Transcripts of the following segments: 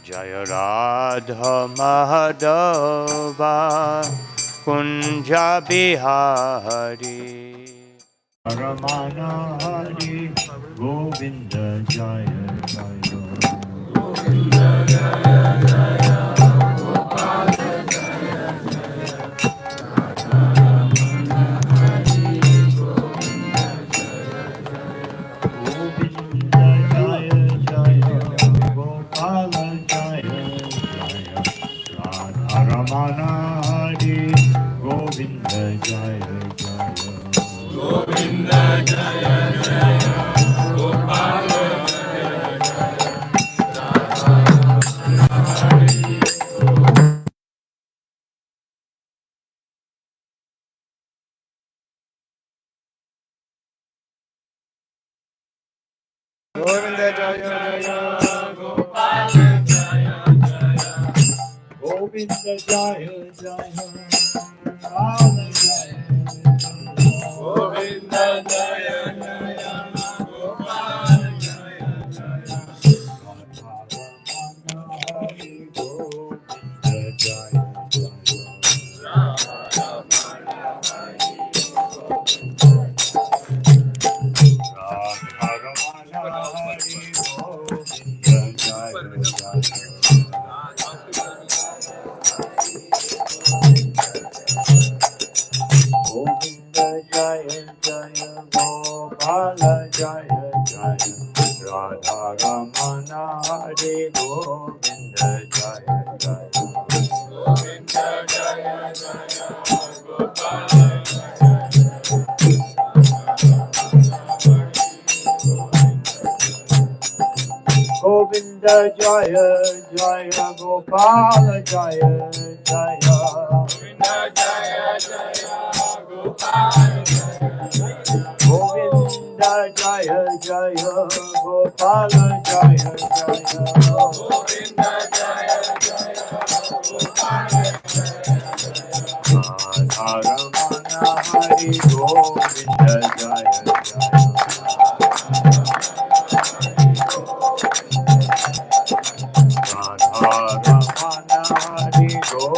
जय राधा माधवा कुंज बिहारी रमण हरि गोविंद जय जय गोविंद जय Gopal Jaya Jaya Govinda Jaya Jaya Gopal Jaya Jaya Govinda Jaya Jaya Gopal Jaya Jaya Hari Govinda Jaya Jaya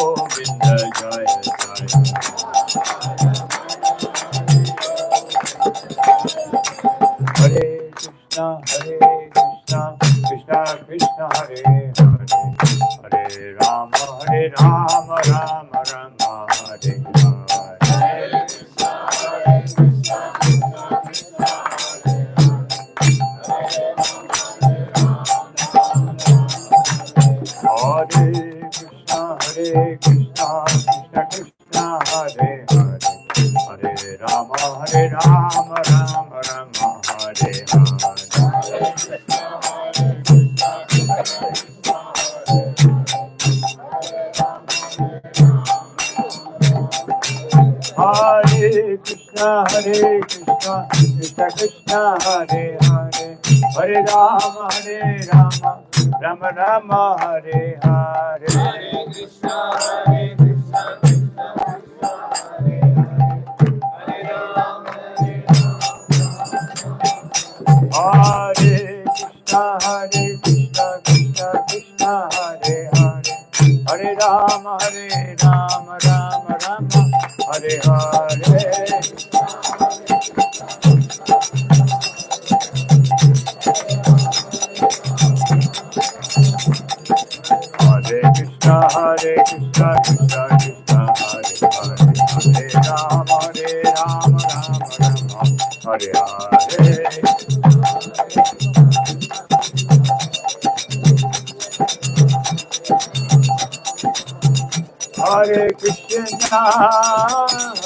Govinda Jaya Jaya Hare Krishna Krishna Krishna Hare Hare Hare Rama Rama Rama Hare Hare Hare Krishna Krishna Hare Hare Hare Rama Rama Rama Hare Hare Krishna Krishna Krishna Hare Hare Hare Rama Rama Rama Hare Hare Hare Krishna Krishna Hare Hare Rama Hare Krishna Krishna Krishna Hare Hare Hare Rama Rama Rama Hare Hare Hare Krishna Krishna Krishna Hare Hare Hare Rama Rama Hare Hare Hare Krishna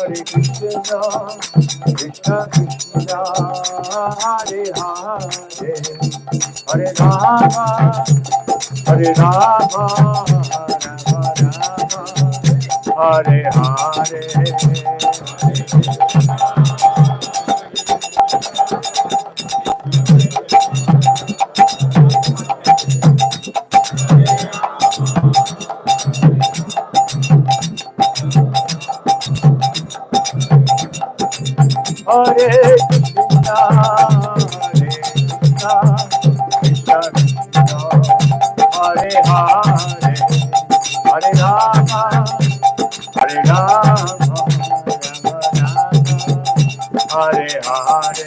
Krishna Krishna Hare Hare Hare Rama Rama Hare Hare Hare Krishna Krishna Krishna Hare Hare, Hare Rama, Hare Rama, Hare Hare.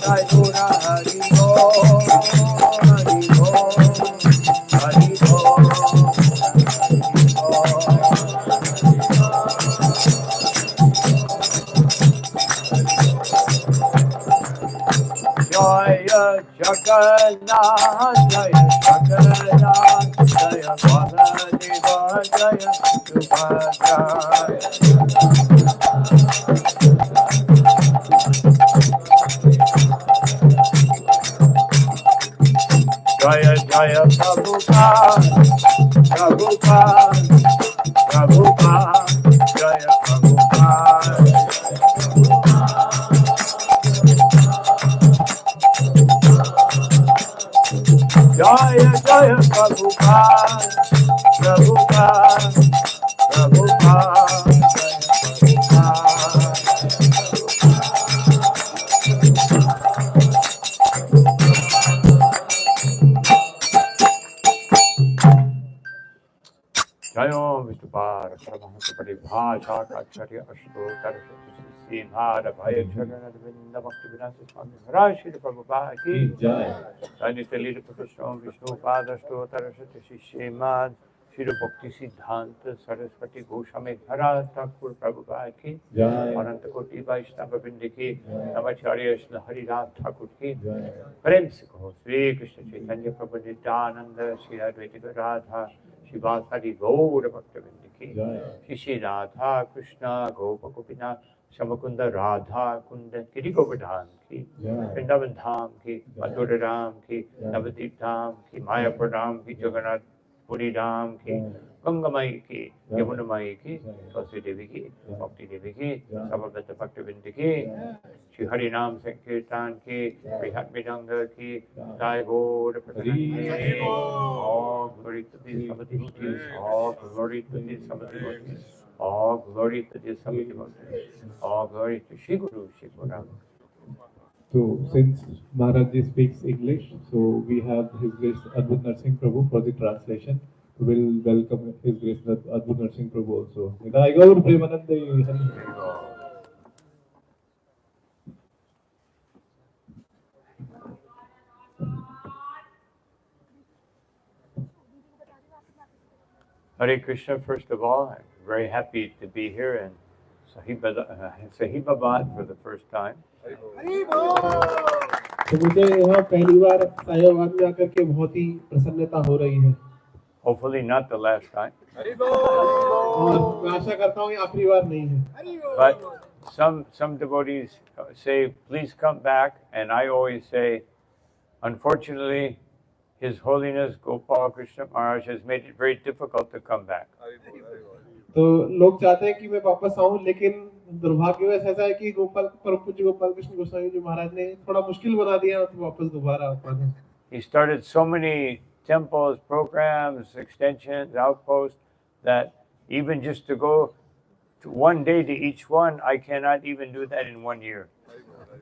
Jai Guru Hari Bo, Hari Bo, Hari Bo, Jaya Jagannath, Jaya Jagannath, Jaya Baladeva, Jaya Subhadra. Jaya Jaya Prabhupada, Prabhupada, Prabhupada, Jaya Prabhupada. Jaya Jaya Prabhupada, Prabhupada, Prabhupada, Jaya Prabhupada. Jayo Vishnupada, Paramahansa Paribhasha, Kacharya Ashtotar, Simhara, Bhaya Jagannath, Vinda Bhakti Vinasa Swami, Maharaj, Shri Prabhupada ki Jai. Nitya Leela Professor Vishnupada, Ashtotar, Shri Shrimad, Shri Bhakti Siddhanta, Saraswati Goswami, Maharaj, Thakur Prabhupada ki Jai. Ananta Koti Vaishnava Vrinda ki Namacharya Shri Haridas Thakur ki Jai. Prem se kaho, Shri Krishna Chaitanya Prabhu Nityananda, Shri Advaita Radha, Shivasari Gaura Bhaktavinda ki Shri Shri Radha Krishna Gopa Gopinath Shamakunda Radha Kunda Kiri Govardhan ki Vrindavan Dham ki Madhura Ram ki Navadip Dham ki Mayapur Ram ki Jagannath Puri Ram ki Ganga Mai ki Yamuna Mai ki Tulsi Devi ki Bhakti Devi ki Sabhavata Bhaktavinda ki Shri Hari Nam Sankirtan ki Brihat Midanga ki Jai Gaura Bhaktavinda. All glory to thee, Samadhi, all glory to thee, Samadhi, all glory to thee, Samadhi, all glory to Shri Guru, Shri Guru. So, since Maharaj ji speaks English, so we have His Grace Adbhut Narsingh Prabhu for the translation. We will welcome His Grace Adbhut Narsingh Prabhu also. Jai Gaur Premanande. Hare Krishna, first of all, I'm very happy to be here in Sahibabad for the first time. तो मुझे यहाँ पहली बार साहिबाबाद में आकर के बहुत ही प्रसन्नता हो रही है Hopefully not the last time. और मैं आशा करता हूँ ये आखिरी बार नहीं है But some devotees say, please come back, and I always say, unfortunately, His Holiness Gopal Krishna Maharaj has made it very difficult to come back. तो लोग चाहते हैं कि मैं वापस आऊं लेकिन दुर्भाग्यवश ऐसा है कि परम पूज्य गोपाल कृष्ण गोस्वामी जी महाराज ने थोड़ा मुश्किल बना दिया तो वापस दोबारा आ पाना He started so many temples, programs, extensions, outposts that even just to go to one day to each one, I cannot even do that in 1 year.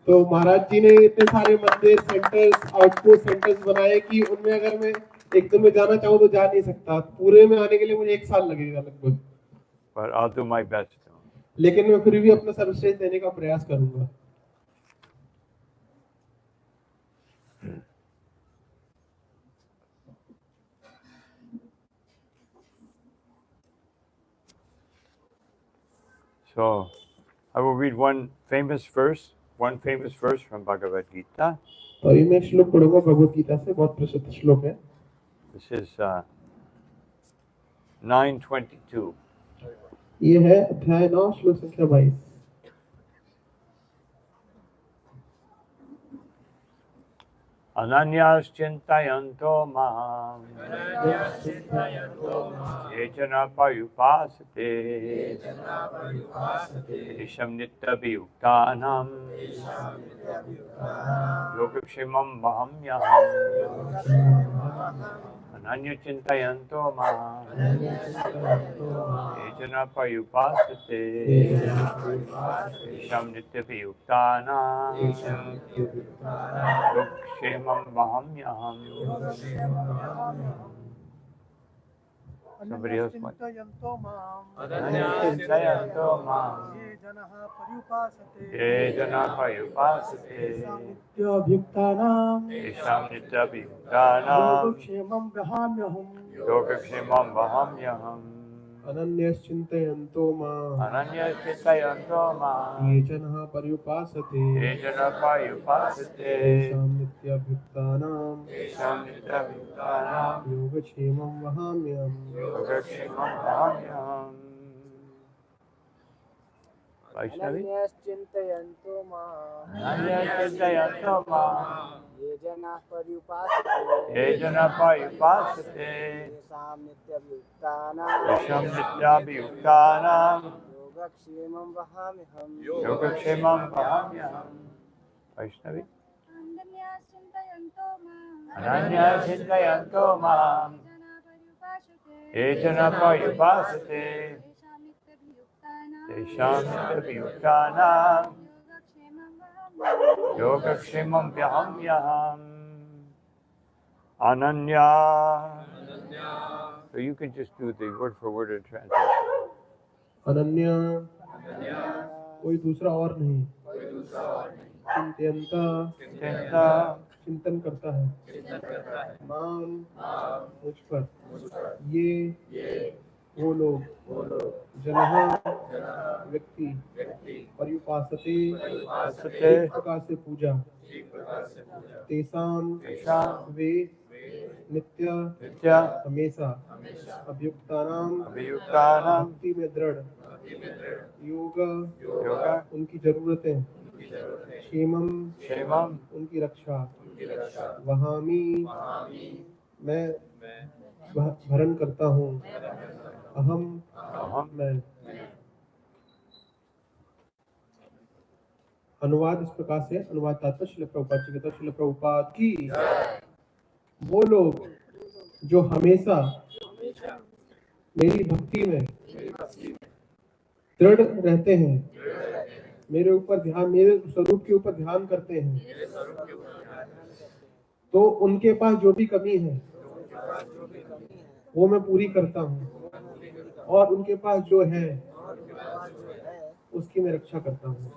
तो महाराज जी ने इतने सारे मंदिर सेंटर्स आउटपोस्ट सेंटर्स बनाए कि उनमें अगर मैं एक दिन में जाना चाहूँ तो जा नहीं सकता पूरे में आने के लिए मुझे 1 साल लगेगा लगभग But I'll do my best. लेकिन मैं फिर भी अपना सर्वश्रेष्ठ देने का प्रयास करूंगा So I will read one famous verse from Bhagavad Gita. तो ये मैं श्लोक पढ़ूंगा भगवद गीता से बहुत प्रसिद्ध श्लोक है This is 9:22. ये है अध्याय 9 श्लोक संख्या 22 अनन्याश्चिन्तयन्तो मां केचन पर्युपासते तेषां नित्यभियुक्तानां योगक्षेमं वहाम्यहम् अनन्यचिन्तयन्तो मां केचन पर्युपासते तेषां नित्यभियुक्तानां योगक्षेमं वहाम्यहम्. Somebody else might. Ananyaschittayanto mam ye janah parupasate tesham nityabhyuktanam yogakshemam vahamyaham. अनन्यश्चिन्तयन्तो माम् ये जनः पर्युपासते तेषां नित्यभियुक्तानां योगक्षेमं वहाम्यहम्. वैष्णवी अनन्यश्चिन्तयन्तो माम् ये जनाः पर्युपासते तेषां नित्यभियुक्तानां योगक्षेमं वहाम्यहम्. वैष्णवी अनन्यश्चिन्तयन्तो मां ये जनाः पर्युपासते तेषां नित्यभियुक्तानां योगक्षेमं वहाम्यहम्. Ananya. So you can just do the word for word translation. Ananya कोई दूसरा और नहीं. चिंतयन्ता चिंतन करता है. माम मुझ पर. ये वो लोग जनः व्यक्ति पर्युपासते एक प्रकार से पूजा. तेषां वे नित्य हमेशा अभियुक्तानां भक्ति में दृढ़ योग उनकी जरूरतें क्षेमम उनकी रक्षा वहामी मैं भरण करता हूँ. अहम मैं. अनुवाद इस प्रकार से. अनुवाद तात्पर्य श्रील प्रभुपाद जी कहते हैं श्रील प्रभुपाद की वो लोग जो हमेशा मेरी भक्ति में दृढ़ रहते हैं, मेरे ऊपर ध्यान, मेरे स्वरूप के ऊपर ध्यान करते हैं, तो उनके पास जो भी कमी है वो मैं पूरी करता हूँ और उनके पास जो है उसकी मैं रक्षा करता हूँ.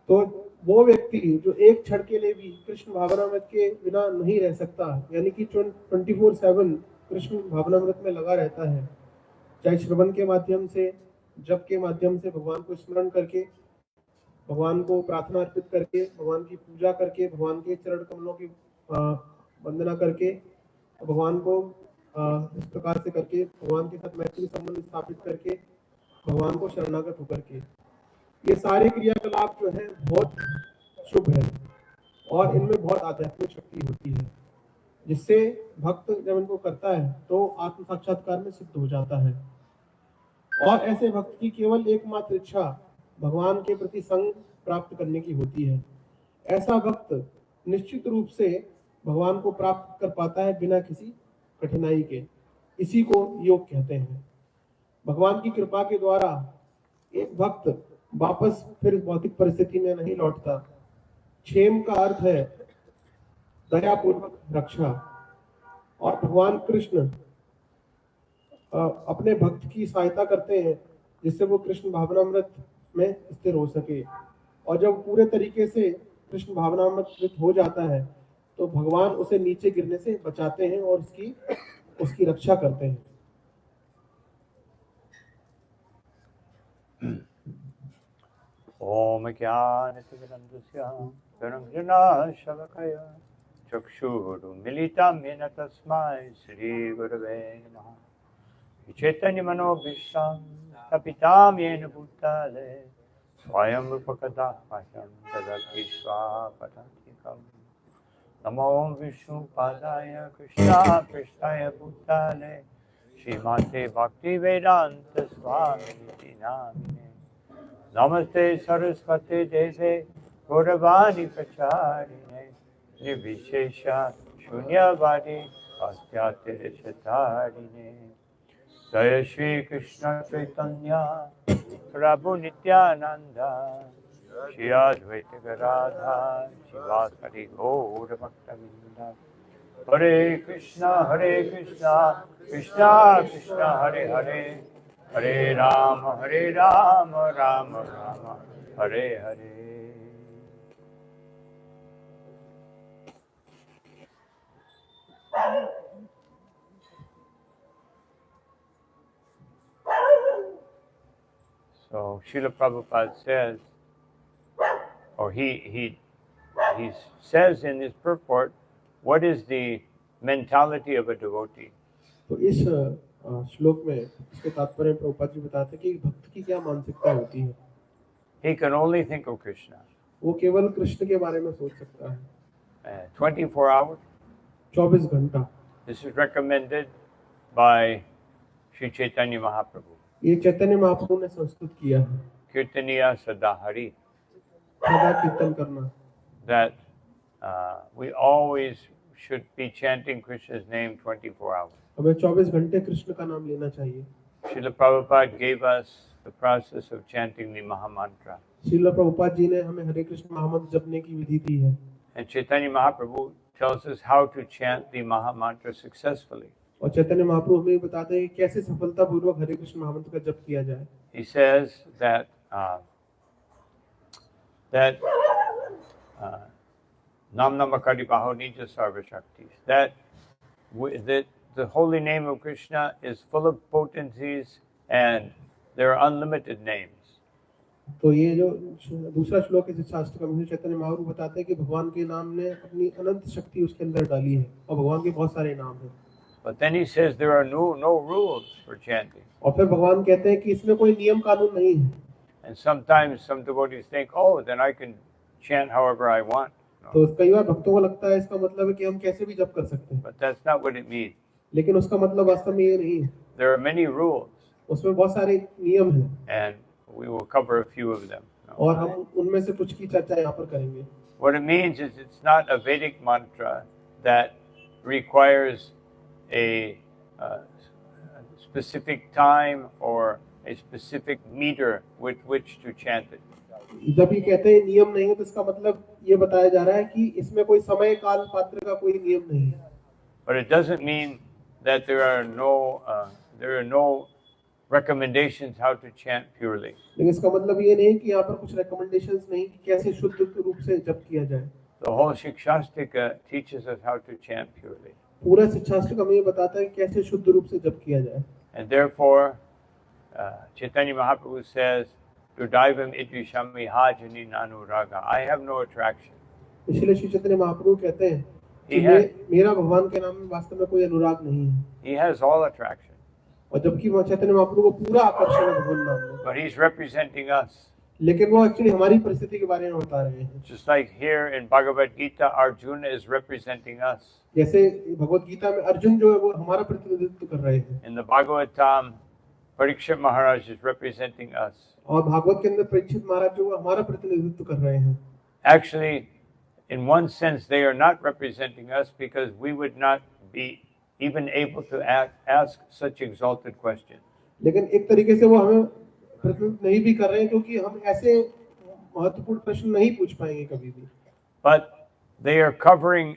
तो वो व्यक्ति जो एक क्षण के लिए भी कृष्ण भावनामृत के बिना नहीं रह सकता, यानी कि 24/7 कृष्ण भावनामृत में लगा रहता है, चाहे श्रवण के माध्यम से, जप के माध्यम से, भगवान को स्मरण करके, भगवान को प्रार्थना अर्पित करके, भगवान की पूजा करके, भगवान के चरण कमलों की वंदना करके, भगवान को इस प्रकार से करके, भगवान के साथ मैत्री संबंध स्थापित करके, भगवान को शरणागत होकर के, ये सारे क्रियाकलाप जो है बहुत शुभ है और इनमें बहुत आध्यात्मिक शक्ति होती है, जिससे भक्त जब इनको करता है तो आत्म साक्षात्कार में सिद्ध हो जाता है. और ऐसे भक्त की केवल एकमात्र इच्छा भगवान के प्रति संग प्राप्त करने की होती है. ऐसा भक्त निश्चित रूप से भगवान को प्राप्त कर पाता है बिना किसी कठिनाई के. इसी को योग कहते हैं. भगवान की कृपा के द्वारा एक भक्त वापस फिर भौतिक परिस्थिति में नहीं लौटता. क्षेम का अर्थ है दयापूर्वक रक्षा, और भगवान कृष्ण अपने भक्त की सहायता करते हैं जिससे वो कृष्ण भावनामृत में स्थिर हो सके. और जब पूरे तरीके से कृष्ण भावनामृत हो जाता है तो भगवान उसे नीचे गिरने से बचाते हैं और उसकी रक्षा करते हैं. ओम ज्ञानतिमिरन्धस्य ज्ञानञ्जनाशलाकया चक्षुरुन्मिलितं येन तस्मै श्रीगुरवे नमः। चैतन्यमनोभीष्टं स्थापितं येन भूतले स्वयं रूपकदा मह्यं ददाति स्वापदान्तिकम्। नमो विष्णुपादाय कृष्णाय भूतले श्रीमते भक्तिवेदान्त स्वामिनिति नामिने। नमस्ते सरस्वती देवे गौरवाणी प्रचारिणे निर्विशेष शून्यवादी पाश्चात्यदेशतारिणे। जय श्री कृष्ण चैतन्य प्रभु नित्यानंद श्री अद्वैत गदाधर शिवासादि गौर भक्तवृंद। हरे कृष्णा कृष्णा कृष्णा हरे हरे, हरे Ram Ram Ram Hare Hare. So Srila Prabhupada says, or he says in his purport, what is the mentality of a devotee? तो इस श्लोक में इसके तात्पर्य प्रभुपाद जी बताते हैं कि भक्त की क्या मानसिकता होती है। He can only think of Krishna. वो केवल कृष्ण के बारे में सोच सकता है। 24 hours. 24 घंटा। This is recommended by Sri Chaitanya Mahaprabhu. ये चैतन्य महाप्रभु ने संस्तुत किया है। Kirtaniya Sadahari. सदा कीर्तन करना। That we always should be chanting Krishna's name 24 hours. हमें 24 घंटे कृष्ण का नाम लेना चाहिए। Srila Prabhupada gave us the process of chanting the Mahamantra. Srila Prabhupada ji ने हमें हरे कृष्ण महामंत्र जपने की विधि दी है। And Chaitanya Mahaprabhu tells us how to chant the Mahamantra successfully. और चैतन्य महाप्रभु हमें बताते हैं कैसे सफलतापूर्वक हरे कृष्ण महामंत्र का जप किया जाए। He says that Nam Namakari Baho Nija Sarva Shaktis, that the holy name of Krishna is full of potencies and there are unlimited names. तो ये जो दूसरा श्लोक है शास्त्र का में चैतन्य महाप्रभु बताते हैं कि भगवान के नाम ने अपनी अनंत शक्ति उसके अंदर डाली है और भगवान के बहुत सारे नाम हैं। But then he says there are no rules for chanting. और फिर भगवान कहते हैं कि इसमें कोई नियम कानून नहीं है। And sometimes some devotees think, oh, then I can chant however I want. No. तो कई बार भक्तों को लगता है इसका मतलब है कि हम कैसे भी जप कर सकते हैं। But that's not what it means. लेकिन उसका मतलब वास्तव में ये नहीं है। There are many rules. उसमें बहुत सारे नियम हैं। And we will cover a few of them. No. और हम उनमें से कुछ की चर्चा यहाँ पर करेंगे। What it means is it's not a Vedic mantra that requires a specific time or a specific meter with which to chant it. जब ये कहते हैं नियम नहीं है तो इसका मतलब ये बताया जा रहा है कि इसमें कोई समय काल पात्र का कोई नियम नहीं है। But it doesn't mean that there are no recommendations how to chant purely. लेकिन इसका मतलब ये नहीं कि यहाँ पर कुछ recommendations नहीं कि कैसे शुद्ध रूप से जप किया जाए। The whole Shikshastika teaches us how to chant purely. पूरा शिक्षाशास्त्र हमें ये बताता है कि कैसे शुद्ध रूप से जप किया जाए। And therefore, Chaitanya Mahaprabhu says, Dudaivam idvishami hajani nanuraga. I have no attraction. इसलिए श्री चैतन्य महाप्रभु कहते हैं कि मेरा भगवान के नाम में वास्तव में कोई अनुराग नहीं है। He has all attraction. और जबकि चैतन्य महाप्रभु को पूरा आकर्षण है भगवान नाम में। But he's representing us. लेकिन वो एक्चुअली हमारी परिस्थिति के बारे में बता रहे हैं। Just like here in Bhagavad Gita, Arjuna is representing us. जैसे भगवत गीता में अर्जुन जो है वो हमारा प्रतिनिधित्व कर रहे हैं। In the Bhagavatam, Parikshit Maharaj is representing us. और भागवत के अंदर परीक्षित महाराज जो हमारा प्रतिनिधित्व कर रहे हैं। Actually, in one sense, they are not representing us because we would not be even able to ask such exalted questions. लेकिन एक तरीके से वो हमें प्रतिनिधित्व नहीं भी कर रहे हैं क्योंकि हम ऐसे महत्वपूर्ण प्रश्न नहीं पूछ पाएंगे कभी भी। But they are covering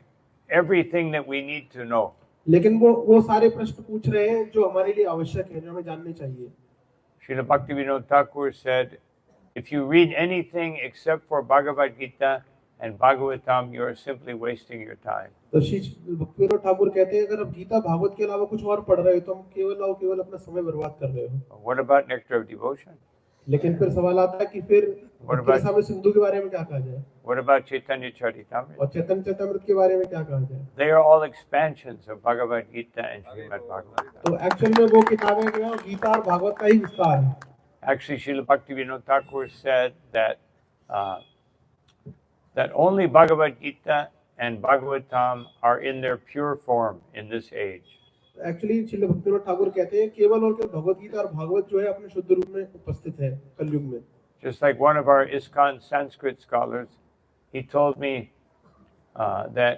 everything that we need to know. लेकिन वो सारे प्रश्न पूछ रहे हैं जो हमारे लिए आवश्यक है, जो हमें जानने चाहिए। Srila Bhaktivinoda Thakur said, if you read anything except for Bhagavad Gita and Bhagavatam, you are simply wasting your time. तो श्री भक्तिविनोद ठाकुर कहते हैं अगर आप गीता भागवत के अलावा कुछ और पढ़ रहे हो तो हम केवल अपना समय बर्बाद कर रहे हो। What about nectar of devotion? लेकिन फिर सवाल आता है कि फिर What भक्ति about- रसामृत सिंधु के बारे में क्या कहा जाए What about Chaitanya Charitamrita? और चैतन्य चैतामृत के बारे में क्या कहा जाए। They are all expansions of Bhagavad Gita and Srimad Bhagavatam. तो एक्चुअल में वो किताबें जो है गीता और भागवत का ही विस्तार है। Actually, Srila Bhaktivinoda Thakur said that that only Bhagavad Gita and Bhagavatam are in their pure form in this age. Actually Srila Bhaktivinod Thakur कहते हैं केवल और केवल भगवत गीता और भागवत जो है अपने शुद्ध रूप में उपस्थित है कलयुग में। Just like one of our ISKCON Sanskrit scholars, he told me that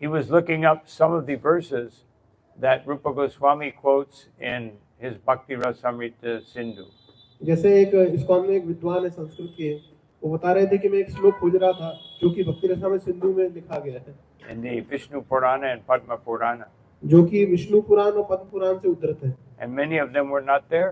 he was looking up some of the verses that Rupa Goswami quotes in his Bhakti Rasamrita Sindhu. जैसे एक इस्कॉन में एक विद्वान है संस्कृत के, वो बता रहे थे कि मैं एक श्लोक खोज रहा था जो कि भक्ति रसामृत सिंधु में लिखा गया है, In the Vishnu Purana and Padma Purana. जो कि विष्णु पुराण और पद्म पुराण से उद्धृत है। And many of them were not there.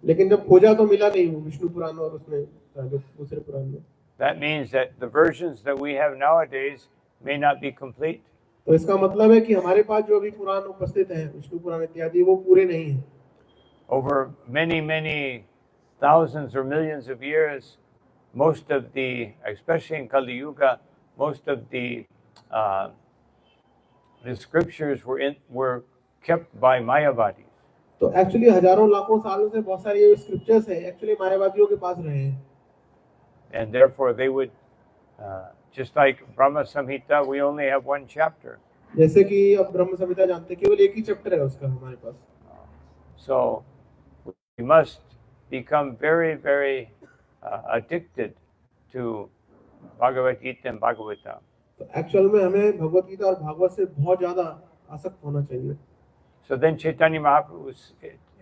लेकिन जब खोजा तो मिला नहीं वो विष्णु पुराण और उसमें जो दूसरे पुराण में। That means that the versions that we have nowadays may not be complete. तो इसका मतलब है कि हमारे पास जो अभी पुराण उपस्थित हैं विष्णु पुराण इत्यादि वो पूरे नहीं हैं। Over many thousands or millions of years, most of the, especially in Kali Yuga, most of the scriptures were kept by Mayavadis. तो एक्चुअली हजारों लाखों सालों से बहुत सारे ये स्क्रिप्चर्स हैं एक्चुअली मायावादियों के पास रहे हैं। And therefore they would, just like Brahma Samhita, we only have one chapter. जैसे कि अब ब्रह्म संहिता जानते हैं केवल एक ही चैप्टर है उसका हमारे पास। So we must become very addicted to Bhagavad Gita and Bhagavatam. तो एक्चुअल में हमें भगवत गीता और भागवत से बहुत ज्यादा आसक्त होना चाहिए। So then Chaitanya Mahaprabhu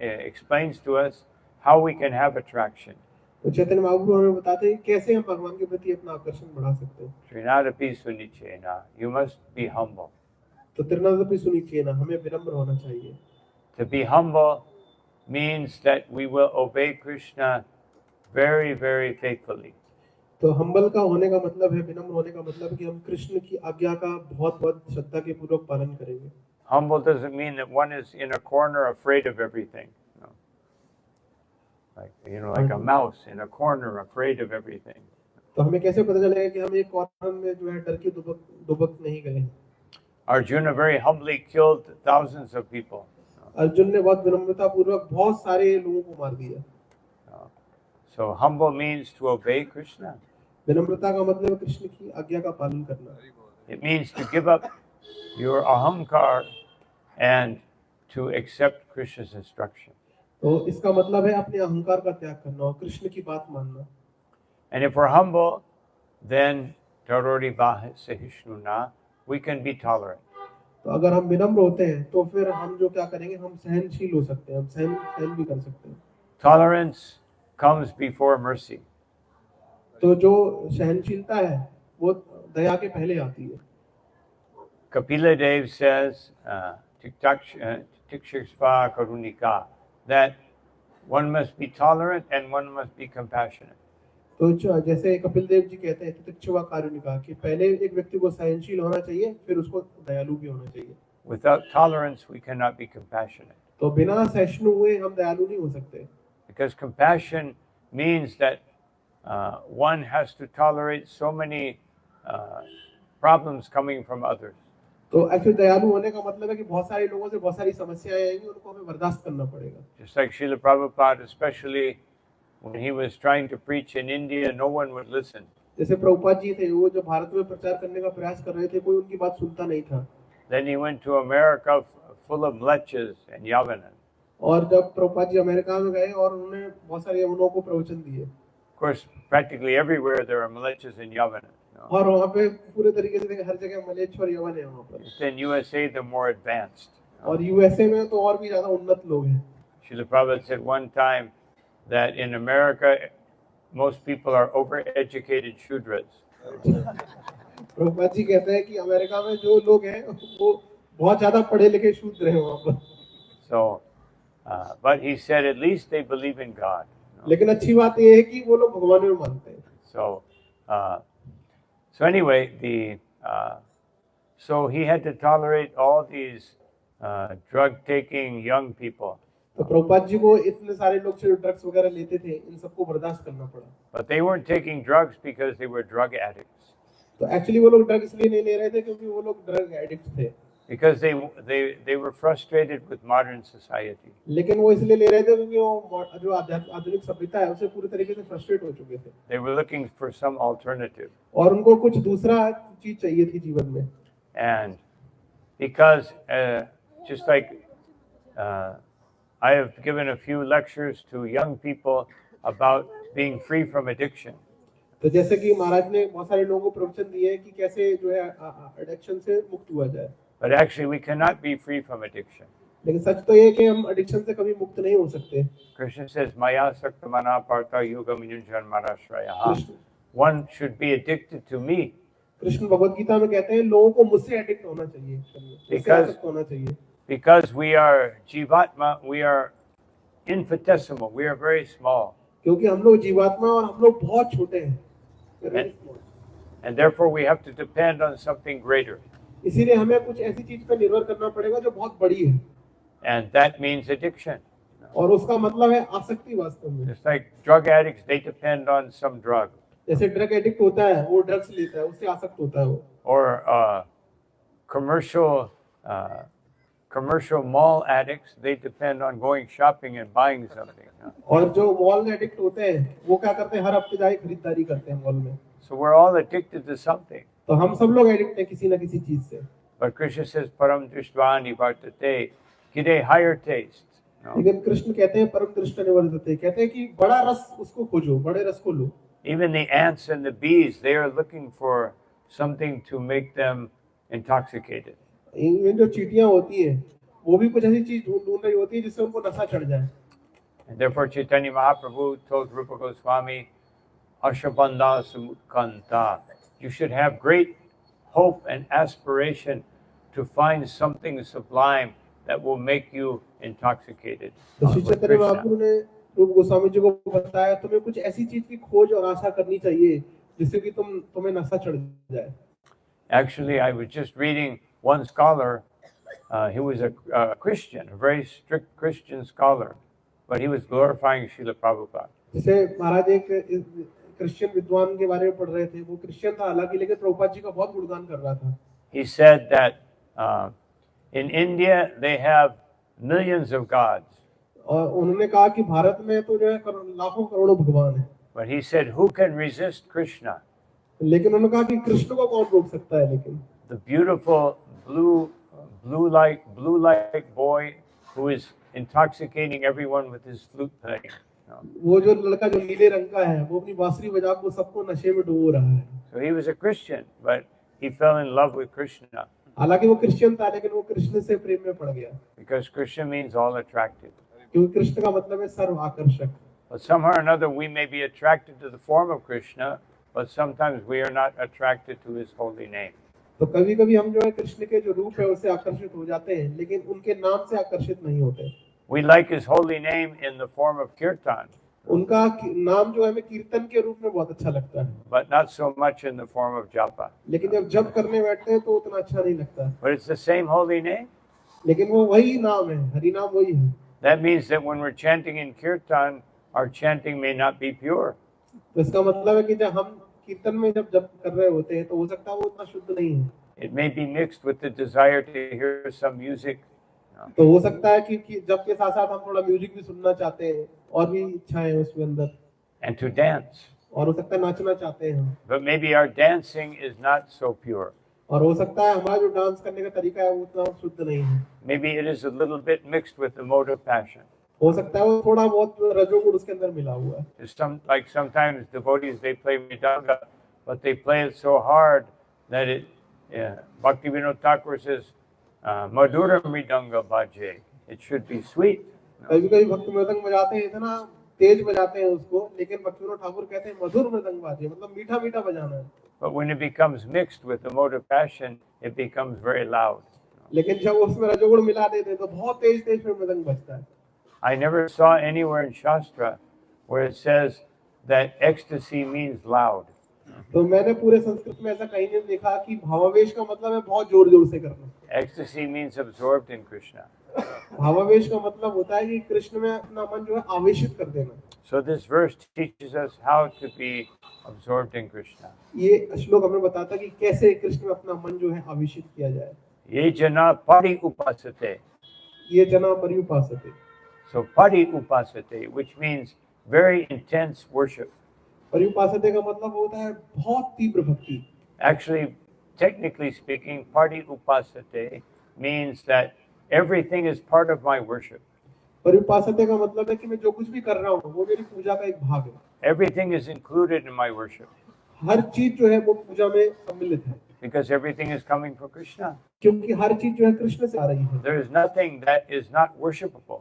explains to us how we can have attraction. तो चैतन्य महाप्रभु हमें बताते हैं कैसे हम भगवान के प्रति अपना आकर्षण बढ़ा सकते हैं। Srinadapi Sunichena, you must be humble. तो त्रिनादपि सुनिचिए ना, हमें विनम्र होना चाहिए। To be humble means that we will obey Krishna very faithfully. तो हम्बल का होने का मतलब है, विनम्र होने का मतलब है कि हम कृष्ण की आज्ञा का बहुत श्रद्धा के पूर्वक पालन करेंगे। Humble doesn't mean that one is in a corner afraid of everything. No. Like a mouse in a corner afraid of everything. तो हमें कैसे पता चलेगा कि हम एक कॉर्नर में जो है डर के दुबक नहीं गए। Arjuna very humbly killed thousands of people. Arjun ने बहुत विनम्रता पूर्वक बहुत सारे लोगों को मार दिया। So humble means to obey Krishna. विनम्रता का मतलब है कृष्ण की आज्ञा का पालन करना। It means to give up your ahamkar and to accept Krishna's instruction. तो इसका मतलब है अपने अहंकार का त्याग करना और कृष्ण की बात मानना। And if we're humble, then Tarori Sahishnuna, we can be tolerant. तो अगर हम विनम्र होते हैं तो फिर हम जो क्या करेंगे, हम सहनशील हो सकते हैं, हम सहन भी कर सकते हैं। Tolerance comes before mercy. तो जो सहनशीलता है वो दया के पहले आती है। Kapila Dev says, Tikshishva Karunika, that one must be tolerant and one must be compassionate. तो जैसे कपिल देव जी कहते हैं तितिक्षुवा कारुणिका कि पहले एक व्यक्ति को सहनशील होना चाहिए फिर उसको दयालु भी होना चाहिए। Without tolerance, we cannot be compassionate. तो बिना सहिष्णु हुए हम दयालु नहीं हो सकते। Because compassion means that one has to tolerate so many problems coming from others. तो एक्चुअली दयालु होने का मतलब है कि बहुत सारे लोगों से बहुत सारी समस्याएं आएंगी, उनको हमें बर्दाश्त करना पड़ेगा। Just like Srila Prabhupada, especially when he was trying to preach in India, no one would listen. जैसे प्रभुपाद जी थे, वो जब भारत में प्रचार करने का प्रयास कर रहे थे, कोई उनकी बात सुनता नहीं था। Then he went to America full of mlechas and yavanas. और जब प्रभुपाद जी अमेरिका में गए और उन्होंने बहुत सारे यवनों को प्रवचन दिए। Of course, practically everywhere there are mlechas and yavanas. और वहाँ पे पूरे तरीके से हर जगह मलेच्छ और यवन है वहाँ पर। In USA, they're more advanced. और यूएसए में तो और भी ज्यादा उन्नत लोग हैं। Srila Prabhupada said one time that in America, most people are overeducated Shudras. Prabhupada ji कहते हैं कि अमेरिका में जो लोग हैं वो बहुत ज्यादा पढ़े लिखे शूद्र हैं वहाँ पर। So, but he said at least they believe in God. लेकिन अच्छी बात ये है कि वो लोग भगवान में मानते हैं। So anyway, so he had to tolerate all these drug-taking young people. तो प्रभुपाद जी को इतने सारे लोग जो ड्रग्स वगैरह लेते थे, इन सबको बर्दाश्त करना पड़ा। But they weren't taking drugs because they were drug addicts. तो एक्चुअली वो लोग ड्रग इसलिए नहीं ले रहे थे क्योंकि वो लोग ड्रग एडिक्ट थे, Because they were frustrated with modern society. लेकिन वो इसलिए ले रहे थे क्योंकि वो जो आधुनिक सभ्यता है उससे पूरी तरीके से फ्रस्ट्रेट हो चुके थे They were looking for some alternative. और उनको कुछ दूसरा चीज चाहिए थी जीवन में। And because just like I have given a few lectures to young people about being free from addiction. तो जैसे कि महाराज ने बहुत सारे लोगों को प्रवचन दिए कि कैसे जो है एडिक्शन से मुक्त हुआ जाए, But actually, we cannot be free from addiction. लेकिन सच तो ये है कि हम एडिक्शन से कभी मुक्त नहीं हो सकते। Krishna says, Maya sakta mana parta yugam yunjan marashraya. One should be addicted to me. Krishna Bhagavad Gita में कहते हैं लोगों को मुझसे एडिक्ट होना चाहिए, मुझसे आसक्त होना चाहिए। Because we are jivatma, we are infinitesimal, we are very small. क्योंकि हम लोग जीवात्मा और हम लोग बहुत छोटे हैं, And therefore we have to depend on something greater. इसीलिए हमें कुछ ऐसी चीज पर निर्भर करना पड़ेगा जो बहुत बड़ी है, And that means addiction. और उसका मतलब है आसक्ति। वास्तव में Just like drug addicts, they depend on some drug. जैसे ड्रग एडिक्ट होता है, वो ड्रग्स लेता है, उससे आसक्त होता है वो। Or commercial mall addicts, they depend on going shopping and buying something. और जो मॉल एडिक्ट होते हैं वो क्या करते हैं, हर हफ्ते जाके खरीदारी करते हैं मॉल में। So we're all addicted to something. तो हम सब लोग एडिक्ट हैं किसी ना किसी चीज से। But Krishna says, Param Drishtva Nivartate, Kide higher taste. No? लेकिन कृष्ण कहते हैं परम दृष्टा निवर्तते, कहते हैं कि बड़ा रस उसको खोजो, बड़े रस को लो। Even the ants and the bees, they are looking for something to make them intoxicated. इनमें जो चींटियां होती हैं वो भी कुछ ऐसी चीज ढूंढ रही होती है जिससे उनको नशा चढ़ जाए। And therefore Chaitanya Mahaprabhu told Rupa Goswami, Ashabandha Samutkanta, you should have great hope and aspiration to find something sublime that will make you intoxicated. तो श्री चैतन्य महाप्रभु ने रूप गोस्वामी जी को बताया, तुम्हें कुछ ऐसी चीज की खोज और आशा करनी चाहिए जिससे कि तुम्हें नशा चढ़ जाए। Actually, I was just reading one scholar. He was a Christian, a very strict Christian scholar, but he was glorifying Srila Prabhupada. जैसे महाराज एक क्रिश्चियन विद्वान के बारे में पढ़ रहे थे, वो क्रिश्चियन था हालांकि, लेकिन प्रभुपाद जी का बहुत गुणगान कर रहा था। He said that in India they have millions of gods. और उन्होंने कहा कि भारत में तो जो है लाखों करोड़ों भगवान हैं। But he said, who can resist Krishna? लेकिन उन्होंने कहा कि कृष्ण को कौन रोक सकता है। लेकिन The beautiful blue-like boy who is intoxicating everyone with his flute playing. वो जो लड़का जो नीले रंग का है, वो अपनी बांसुरी बजा के सबको नशे में डुबो रहा है। So he was a Christian, but he fell in love with Krishna. हालांकि वो क्रिश्चियन था, लेकिन वो कृष्ण से प्रेम में पड़ गया। Because Krishna means all attractive. क्योंकि कृष्ण का मतलब है सर्व आकर्षक। But somehow or another we may be attracted to the form of Krishna, but sometimes we are not attracted to his holy name. तो कभी-कभी हम जो है कृष्ण के जो रूप है उससे आकर्षित हो जाते हैं, लेकिन उनके नाम से आकर्षित नहीं होते। We like his holy name in the form of kirtan, उनका नाम जो है हमें कीर्तन के रूप में बहुत अच्छा लगता है, but not so much in the form of japa. लेकिन जब जप करने बैठते हैं तो उतना अच्छा नहीं लगता। But it's the same holy name. लेकिन वो वही नाम है, हरि नाम वही है। That means that when we're chanting in kirtan, our chanting may not be pure. तो इसका मतलब है कि जब हम कीर्तन में जब जप कर रहे होते हैं तो हो सकता है वो उतना शुद्ध नहीं है। It may be mixed with the desire to hear some music. तो हो सकता है कि जब के साथ साथ हम थोड़ा म्यूजिक भी सुनना चाहते हैं और भी इच्छाएं उसके अंदर, And to dance. और हो सकता है नाचना चाहते हैं हम, But maybe our dancing is not so pure. और हो सकता है हमारा जो डांस करने का तरीका है वो उतना शुद्ध नहीं है। Maybe it is a little bit mixed with the mode of passion. हो सकता है वो थोड़ा बहुत रजोगुण उसके अंदर मिला हुआ है। Like sometimes devotees, they play mridanga, but they play it so hard that it, Bhaktivinoda Thakur says, Madhura mridanga bhaje. It should be sweet. कभी-कभी भक्त मृदंग बजाते हैं, इतना तेज बजाते हैं उसको, लेकिन भक्तिविनोद ठाकुर कहते हैं मधुर मृदंग बाजे, मतलब मीठा मीठा बजाना है। But when it becomes mixed with the mode of passion, it becomes very loud. लेकिन जब उसमें रजोगुण मिला देते हैं तो बहुत तेज तेज में मृदंग बजता है। I never saw anywhere in Shastra where it says that ecstasy means loud. तो मैंने पूरे संस्कृत में ऐसा कहीं नहीं देखा कि भावावेश का मतलब है बहुत जोर जोर से करना। Ecstasy means absorbed in Krishna. भावावेश का मतलब होता है कि कृष्ण में अपना मन जो है आवेशित कर देना। So this verse teaches us how to be absorbed in Krishna. ये श्लोक हमें बताता है कि कैसे कृष्ण में अपना मन जो है आवेशित किया जाए। Ye jana pari upasate. ये जना पर्युपासते। So pari upasate, which means very intense worship. पर्युपासते का मतलब होता है बहुत तीव्र भक्ति। Actually, technically speaking, pari upasate means that everything is part of my worship. पर्युपासते का मतलब है कि मैं जो कुछ भी कर रहा हूँ वो मेरी पूजा का एक भाग है। Everything is included in my worship हर चीज जो है वो पूजा में सम्मिलित है, because everything is coming from Krishna. क्योंकि हर चीज जो है कृष्ण से आ रही है। There is nothing that is not worshipable.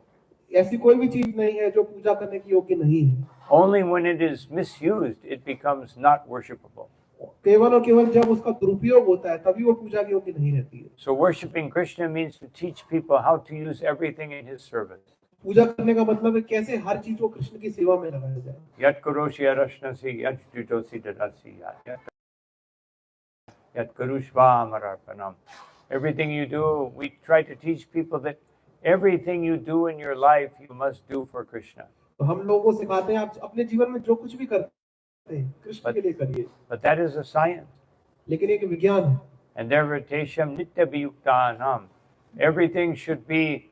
ऐसी कोई भी चीज नहीं है जो पूजा करने की योग्य नहीं है। Only when it is misused, it becomes not worshipable. केवल और केवल जब उसका दुरुपयोग होता है तभी वो पूजा की योग्य नहीं रहती है। So worshiping Krishna means to teach people how to use everything in his service. पूजा करने का मतलब है कैसे हर चीज को कृष्ण की सेवा में लगाया जाए। Yat karoshi arashnasi, yat judosi dadasi, yat karushva amararpanam. Everything you do, we try to teach people that everything you do in your life, you must do for Krishna. तो हम लोगों को सिखाते हैं आप अपने जीवन में जो कुछ भी करते हैं कृष्ण के लिए करिए। But that is a science. लेकिन एक विज्ञान है। And devratesham nityabhiyuktanam. Everything should be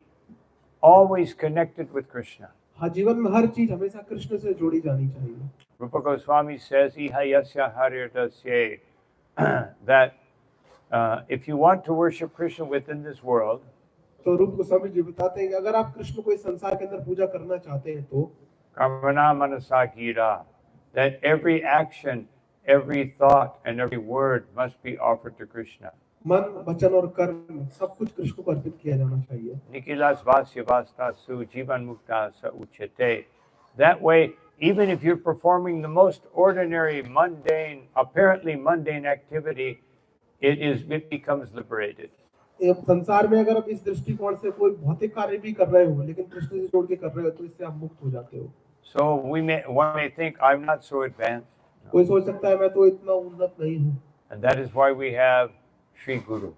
always connected with Krishna. हाँ, जीवन में हर चीज हमेशा कृष्ण से जोड़ी जानी चाहिए। Rupa Goswami says, Iha yasya harirtasye, that if you want to worship Krishna within this world, तो रूप गोस्वामी जी बताते हैं कि अगर आप कृष्ण को इस संसार के अंदर पूजा करना चाहते हैं तो Karmana manasa gira, that every action, every thought, and every word must be offered to Krishna. मन, वचन और कर्म सब कुछ कृष्ण को अर्पित किया जाना चाहिए। Nikilas vasya vasta su jivan mukta sa uchete. That way, even if you're performing the most ordinary, mundane, apparently mundane activity, it becomes liberated. संसार में अगर आप इस दृष्टिकोण से कोई भौतिक कार्य भी कर रहे हो लेकिन कृष्ण से जोड़ के कर रहे हो तो इससे आप मुक्त हो जाते हो। So one may think I'm not so advanced. कोई सोच सकता है मैं तो इतना उन्नत नहीं हूँ। And that is why we have Sri Guru.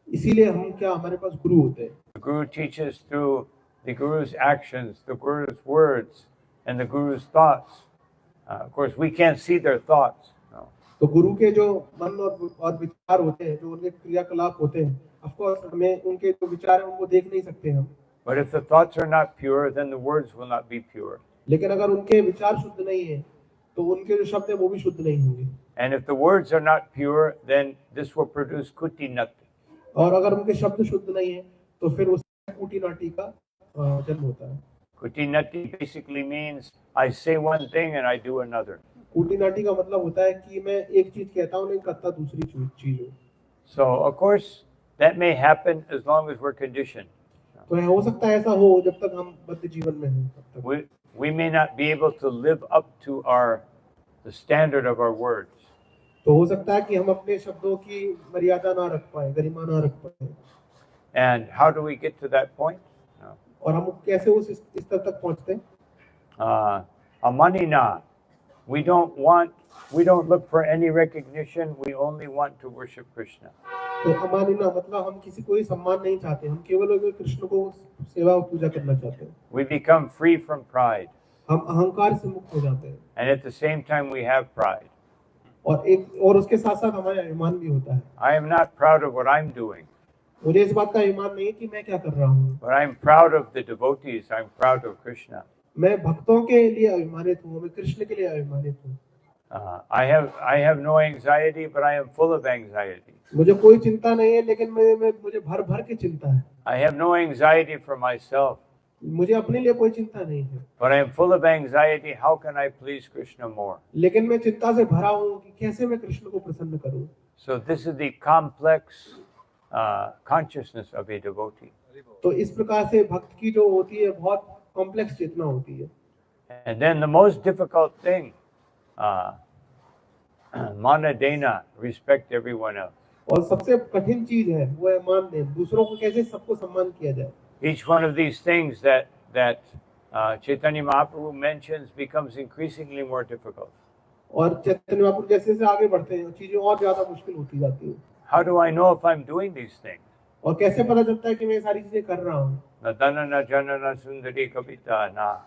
इसीलिए हम क्या हमारे पास गुरु होते हैं। The Guru teaches through the Guru's actions, the Guru's words, and the Guru's thoughts. Of course, we can't see their thoughts. No. तो गुरु के जो मन और विचार होते हैं, जो उनके क्रियाकलाप होते हैं, of course हमें उनके जो विचार हैं उनको देख नहीं सकते हम। But if the thoughts are not pure, then the words will not be pure. लेकिन अगर उनके विचार शुद्ध नहीं है तो उनके जो शब्द है वो भी शुद्ध नहीं होंगे। And if the words are not pure, then this will produce kutinati. और अगर उनके शब्द शुद्ध नहीं है तो फिर उससे कुटिनाटी का जन्म होता है। Kutinati basically means I say one thing and I do another. कुटिनाटी का मतलब होता है कि मैं एक चीज कहता हूँ लेकिन करता दूसरी चीज हूँ। So of course that may happen as long as we're conditioned. तो हो सकता है ऐसा हो जब तक हम बद्ध जीवन में हैं तब तक। We may not be able to live up to the standard of our words. तो हो सकता है कि हम अपने शब्दों की मर्यादा ना रख पाए, गरिमा ना रख पाए। And how do we get to that point? No. और हम कैसे उस स्तर तक पहुंचते हैं? Amanina. We don't look for any recognition. We only want to worship Krishna. तो अमानिना मतलब हम किसी को ही सम्मान नहीं चाहते, हम केवल और केवल कृष्ण को सेवा और पूजा करना चाहते हैं। We become free from pride. हम अहंकार से मुक्त हो जाते हैं। And at the same time we have pride. और उसके साथ साथ हमारा अभिमान भी होता है। I am not proud of what I'm doing. मुझे इस बात का अभिमान नहीं है कि मैं क्या कर रहा हूँ। But I'm proud of the devotees. I'm proud of Krishna. मैं भक्तों के लिए अभिमानित हूँ, मैं कृष्ण के लिए अभिमानित हूँ। I have no anxiety, but I am full of anxiety. मुझे कोई चिंता नहीं है लेकिन मुझे भर भर के चिंता है। I have no anxiety for myself. मुझे अपने लिए कोई चिंता नहीं है। But I am full of anxiety. How can I please Krishna more? लेकिन मैं चिंता से भरा हूँ कि कैसे मैं कृष्ण को प्रसन्न करूँ। So this is the complex consciousness of a devotee. तो इस प्रकार से भक्त की जो होती है बहुत कॉम्प्लेक्स चेतना होती है। And then the most difficult thing, manadena, respect everyone else. और सबसे कठिन चीज है वो है मान देना, दूसरों को कैसे सबको सम्मान किया जाए। Each one of these things that Chaitanya Mahaprabhu mentions becomes increasingly more difficult. और चैतन्य महाप्रभु जैसे जैसे आगे बढ़ते हैं चीजें और ज्यादा मुश्किल होती जाती है। How do I know if I'm doing these things? और कैसे पता चलता है कि मैं ये सारी चीजें कर रहा हूँ? Na dana na jana na sundari kavita na.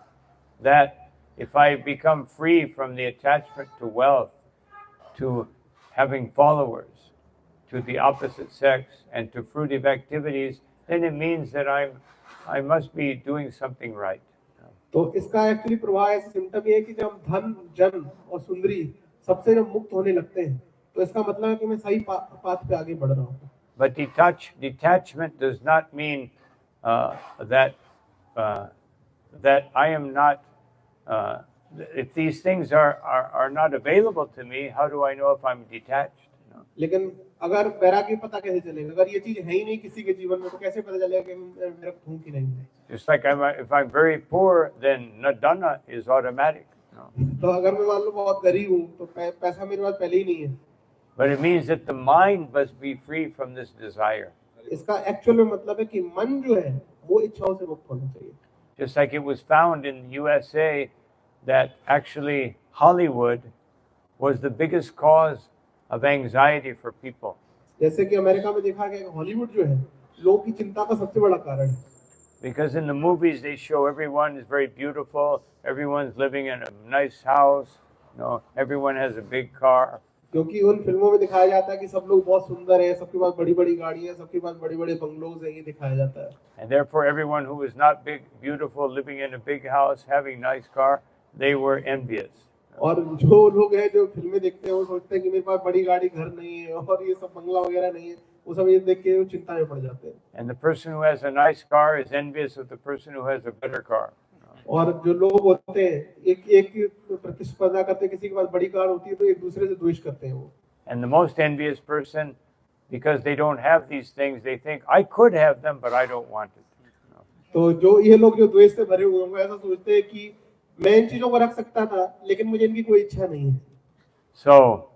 That if I become free from the attachment to wealth, to having followers, to the opposite sex, and to fruitive activities, then it means that I must be doing something right. तो इसका actually प्रभाव ऐसा symptom ये है कि जब हम धन, जन और सुंदरी सबसे जब मुक्त होने लगते हैं, तो इसका मतलब है कि मैं सही पाथ पे आगे बढ़ रहा हूँ। But detachment does not mean that I am not. If these things are not available to me, how do I know if I'm detached? लेकिन अगर वैराग्य पता कैसे चलेगा? अगर ये चीज है ही नहीं किसी के जीवन में, तो कैसे पता चलेगा कि मैं विरक्त हूँ कि नहीं? Just like if I'm very poor, then nadana is automatic. तो अगर मैं मान लो बहुत गरीब हूँ, तो पैसा मेरे पास पहले ही नहीं है। But it means that the mind must be free from this desire. इसका एक्चुअल में मतलब है कि मन जो है वो इच्छाओं से मुक्त होना चाहिए। Just like it was found in the USA that actually Hollywood was the biggest cause of anxiety for people. जैसे कि अमेरिका में देखा गया कि हॉलीवुड जो है लोगों की चिंता का सबसे बड़ा कारण है। Because in the movies they show everyone is very beautiful, everyone's living in a nice house, everyone has a big car. क्योंकि उन फिल्मों में दिखाया जाता है कि सब लोग बहुत सुंदर हैं, सबके पास बड़ी-बड़ी गाड़ियां, सबके पास बड़े-बड़े बंगलोज हैं, ये दिखाया जाता है। And therefore everyone who was not beautiful, living in a big house, having nice car, they were envious. और जो लोग हैं जो फिल्में देखते हैं वो सोचते हैं कि मेरे पास बड़ी गाड़ी, घर नहीं है और ये सब बंगला वगैरह नहीं है, वो सब ये देख के वो चिंता में पड़ जाते हैं। And the person who has a nice car is envious of the person who has a better car. और जो लोग होते हैं एक प्रतिस्पर्धा करते हैं, किसी के पास बड़ी कार होती है तो एक दूसरे से द्वेष करते हैं वो। And the most envious person, because they don't have these things, they think I could have them, but I don't want it. तो जो ये लोग जो द्वेष से भरे हुए हैं वो ऐसा सोचते हैं कि मैं इन चीजों को रख सकता था, लेकिन मुझे इनकी कोई इच्छा नहीं है। So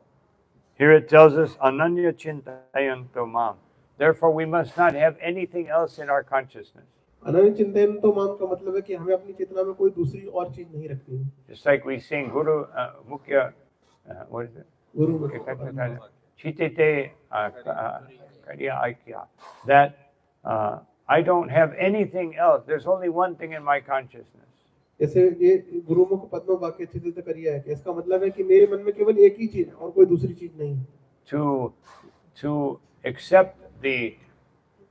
here it tells us ananya chintayanto mam. Therefore we must not have anything else in our consciousness. अनन्य चिंतन तो मान का मतलब है कि हमें अपनी चेतना में कोई दूसरी और चीज नहीं रखनी है। Just like we sing Guru Mukhya, what is it? Guru Chitete Kariya Aikya. That I don't have anything else. There's only one thing in my consciousness. जैसे ये गुरुमुख पद्म वाक्य चिंतित करिया है, इसका मतलब है कि मेरे मन में केवल एक ही चीज है और कोई दूसरी चीज नहीं है। To accept the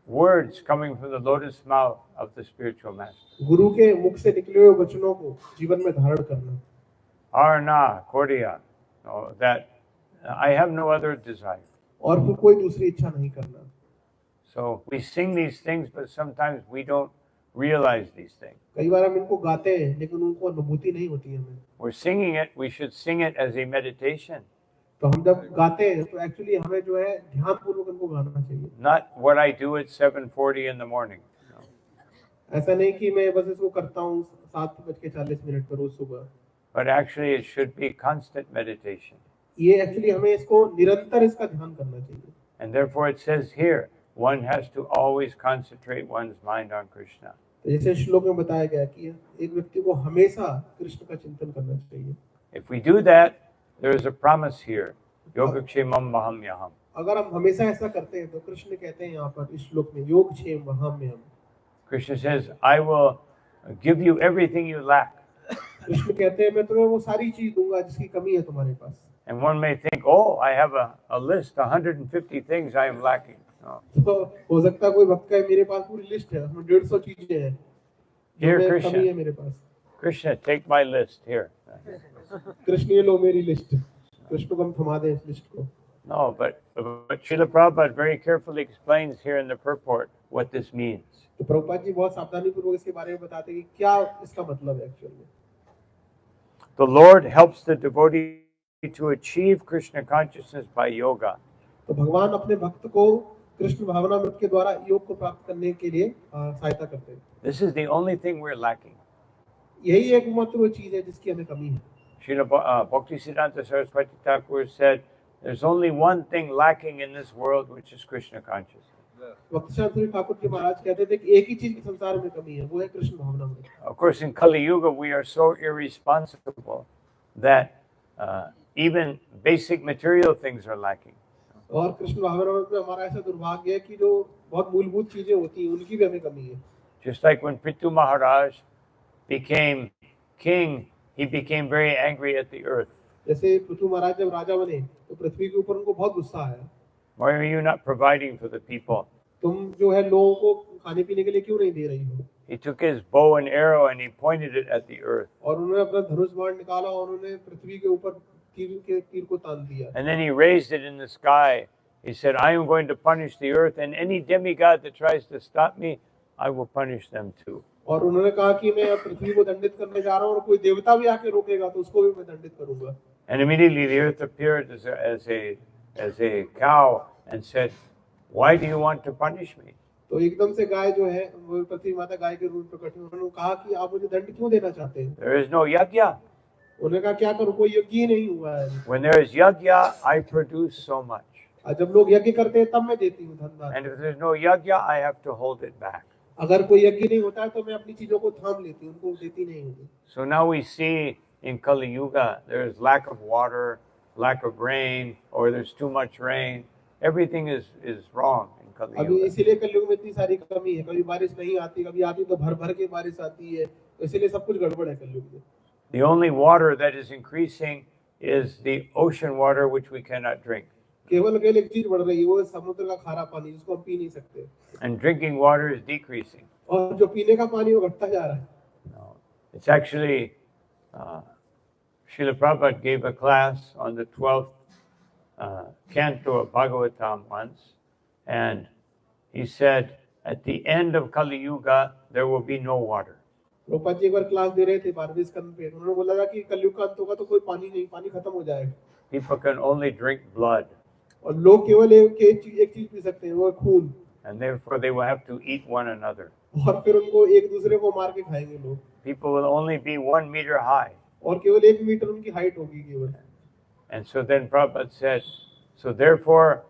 words coming from the lotus mouth of the spiritual master. गुरु के मुख से निकले हुए वचनों को जीवन में धारण करना। Arna Korya, that I have no other desire. और फिर कोई दूसरी इच्छा नहीं करना। So we sing these things, but sometimes we don't realize these things. कई बार हम इनको गाते हैं लेकिन उनको अनुभूति नहीं होती हमें। We're singing it. We should sing it as a meditation. तो हम जब गाते हैं तो एक्चुअली हमें जो है ध्यान पूर्वक इनको गाना चाहिए। Not what I do at 7:40 in the morning. ऐसा नहीं कि मैं बस इसको करता हूँ 7:40 पर रोज सुबह। But actually, it should be constant meditation. ये एक्चुअली हमें इसको निरंतर इसका ध्यान करना चाहिए। And therefore, it says here, one has to always concentrate one's mind on Krishna. जैसे श्लोक में बताया गया कि एक व्यक्ति को हमेशा कृष्ण का चिंतन करना चाहिए। If we do that, there is a promise here. Yogakshemam mahamyaham. अगर हम हमेशा ऐसा करते हैं तो कृष्ण कहते हैं यहाँ पर इस श्लोक में योगक्षेम वहाम्यहम्। Krishna says, I will give you everything you lack. Krishna कहते हैं मैं तुम्हें वो सारी चीज दूंगा जिसकी कमी है तुम्हारे पास। And one may think, oh, I have a list, 150 things I am lacking. No. तो हो सकता है कोई भक्त का मेरे पास पूरी लिस्ट है, उसमें 150 चीजें हैं Dear जो Krishna. कमी है मेरे पास। Krishna, take my list here. Krishna ये लो मेरी लिस्ट। कृष्ण को हम थमा दें इस लिस्ट को। No, but Srila Prabhupada very carefully explains here in the purport what this means. तो प्रभुपाद जी बहुत सावधानी पूर्वक इसके बारे में बताते हैं कि क्या इसका मतलब है एक्चुअली में। The Lord helps the devotee to achieve Krishna consciousness by yoga. तो भगवान अपने भक्त को कृष्ण भावनामृत के द्वारा योग को प्राप्त करने के लिए सहायता करते हैं। This is the only thing we're lacking. यही एकमात्र वो चीज है जिसकी हमें कमी है। Srila Bhaktisiddhanta Saraswati Thakur said, there's only one thing lacking in this world, which is Krishna consciousness. भक्तिशास्त्री Thakur ji महाराज कहते थे कि एक ही चीज की संसार में कमी है, वो है Krishna भावनामृत। Of course, in Kali Yuga, we are so irresponsible that even basic material things are lacking. और कृष्ण भावनामृत में हमारा ऐसा दुर्भाग्य है कि जो बहुत मूलभूत चीजें होती हैं उनकी भी हमें कमी है। Just like when Prithu Maharaj became king, he became very angry at the earth. जैसे पृथु महाराज जब राजा बने तो पृथ्वी के ऊपर उनको बहुत गुस्सा आया, Why are you not providing for the people? तुम जो है लोगों को खाने पीने के लिए क्यों नहीं दे रही हो। He took his bow and arrow and he pointed it at the earth. और उन्होंने अपना धनुष बाण निकाला और उन्होंने पृथ्वी के ऊपर तीर को तान दिया। And then he raised it in the sky. He said, I am going to punish the earth, and any demigod that tries to stop me, I will punish them too. और उन्होंने कहा कि मैं अब पृथ्वी को दंडित करने जा रहा हूँ और कोई देवता भी आके रोकेगा तो उसको भी मैं दंडित करूंगा। And immediately the earth appeared as a cow and said, why do you want to punish me? तो एकदम से गाय जो है वो पृथ्वी माता गाय के रूप में प्रकट हुई। उन्होंने कहा कि आप मुझे दंड क्यों देना चाहते हैं। There is no yajna. उन्होंने कहा क्या करूं, कोई यज्ञ ही नहीं हुआ है। When there is yajna, I produce so much. जब लोग यज्ञ करते हैं तब मैं देती हूँ धन। And if there is no yajna, I have to hold it back. अगर कोई यज्ञ नहीं होता है तो मैं अपनी चीजों को थाम लेती हूँ, उनको देती नहीं हूँ। So now we see in Kali Yuga, there is lack of water, lack of rain, or there's too much rain. Everything is wrong in Kali अभी Yuga. इसीलिए कलयुग में इतनी सारी कमी है, कभी बारिश नहीं आती, कभी आती तो भर भर के बारिश आती है, तो इसीलिए सब कुछ गड़बड़ है कलयुग में। The only water that is increasing is the ocean water, which we cannot drink. केवल एक चीज बढ़ रही है, वो समुद्र का खारा पानी जिसको हम पी नहीं सकते, And drinking water is decreasing. और जो पीने का पानी वो घटता जा रहा है। No. It's actually, Srila Prabhupada gave a class on the 12th canto of Bhagavatam once, and he said, at the end of Kali Yuga, there will be no water. Prabhupada ji एक बार क्लास दे रहे थे 12वें स्कंद पे, उन्होंने बोला था कि कलयुग का अंत होगा तो कोई पानी नहीं, पानी खत्म हो जाएगा। People can only drink blood, और लोग केवल एक चीज पी सकते हैं, वो है खून, and therefore they will have to eat one another. और फिर उनको एक दूसरे को मार के खाएंगे लोग, People will only be 1 meter high. और केवल 1 मीटर उनकी हाइट होगी केवल। And so then Prabhupada said, so therefore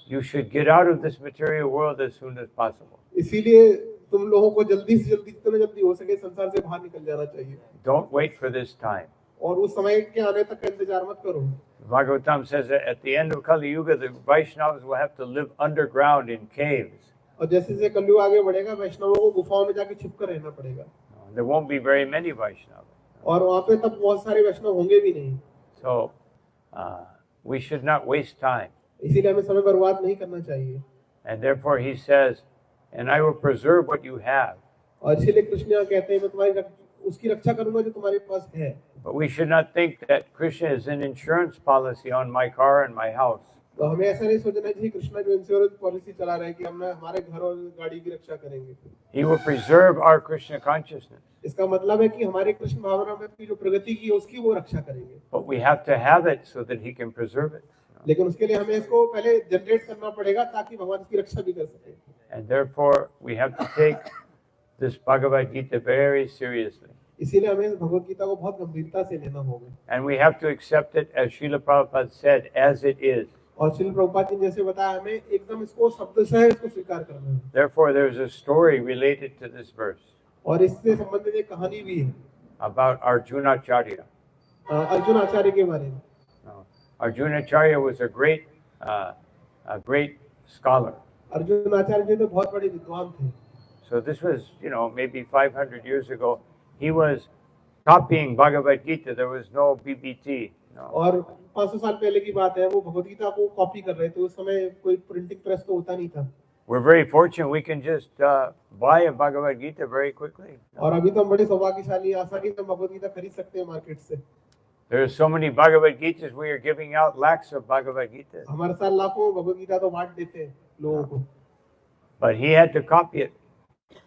you should get out of this material world as soon as possible. इसीलिए तुम लोगों को जल्दी से जल्दी, जितना जल्दी हो सके संसार से बाहर निकल जाना चाहिए, Don't wait for this time. और उस समय के आने तक का इंतजार मत करो। Bhagavatam says that at the end of Kali Yuga, the Vaishnavas will have to live underground in caves. और जैसे जैसे कलयुग आगे बढ़ेगा वैष्णवों को गुफाओं में जाके छिप कर रहना पड़ेगा, There won't be very many Vaishnavas. और वहाँ पे तब बहुत सारे वैष्णव होंगे भी नहीं। So we should not waste time. इसीलिए हमें समय बर्बाद नहीं करना चाहिए। And therefore he says, and I will preserve what you have. और इसीलिए कृष्ण यहाँ कहते हैं मैं तुम्हारी उसकी रक्षा करूंगा जो तुम्हारे पास है। But we should not think that Krishna is an insurance policy on my car and my house. तो हमें ऐसा नहीं सोचना चाहिए कृष्णा जो इंश्योरेंस पॉलिसी चला रहे हैं कि हम हमारे घर और गाड़ी की रक्षा करेंगे। He will preserve our Krishna consciousness. इसका मतलब है कि हमारे कृष्ण भावना में की जो प्रगति की है उसकी वो रक्षा करेंगे। But we have to have it so that he can preserve it. लेकिन उसके लिए हमें इसको पहले जनरेट करना पड़ेगा ताकि भगवान इसकी रक्षा भी कर सके। And therefore we have to take this Bhagavad Gita very seriously. इसीलिए हमें भगवत गीता को बहुत गंभीरता से लेना होगा। And we have to accept it, as Srila Prabhupada said, as it is. और श्रील प्रभुपाद जी ने जैसे बताया हमें एकदम इसको शब्दशः इसको स्वीकार करना है। Therefore there is a story related to this verse और इससे संबंधित एक कहानी भी है about Arjunacharya. अर्जुन आचार्य के बारे में। Arjunacharya was a great scholar. Arjun आचार्य जी तो बहुत बड़े विद्वान थे। So this was, maybe 500 years ago. He was copying Bhagavad Gita. There was no BBT. No. और 500 साल पहले की बात है, वो भगवत गीता को कॉपी कर रहे थे। उस समय कोई प्रिंटिंग प्रेस तो होता नहीं था। We're very fortunate. We can just buy a Bhagavad Gita very quickly. और अभी तो हम बड़े सौभाग्यशाली, आसानी से भगवत गीता खरीद सकते हैं मार्केट से। There are so many Bhagavad Gitas. We are giving out lakhs of Bhagavad Gitas. हमारे साथ लाखों भगवत गीता तो बांट देते हैं लोगों को। But he had to copy it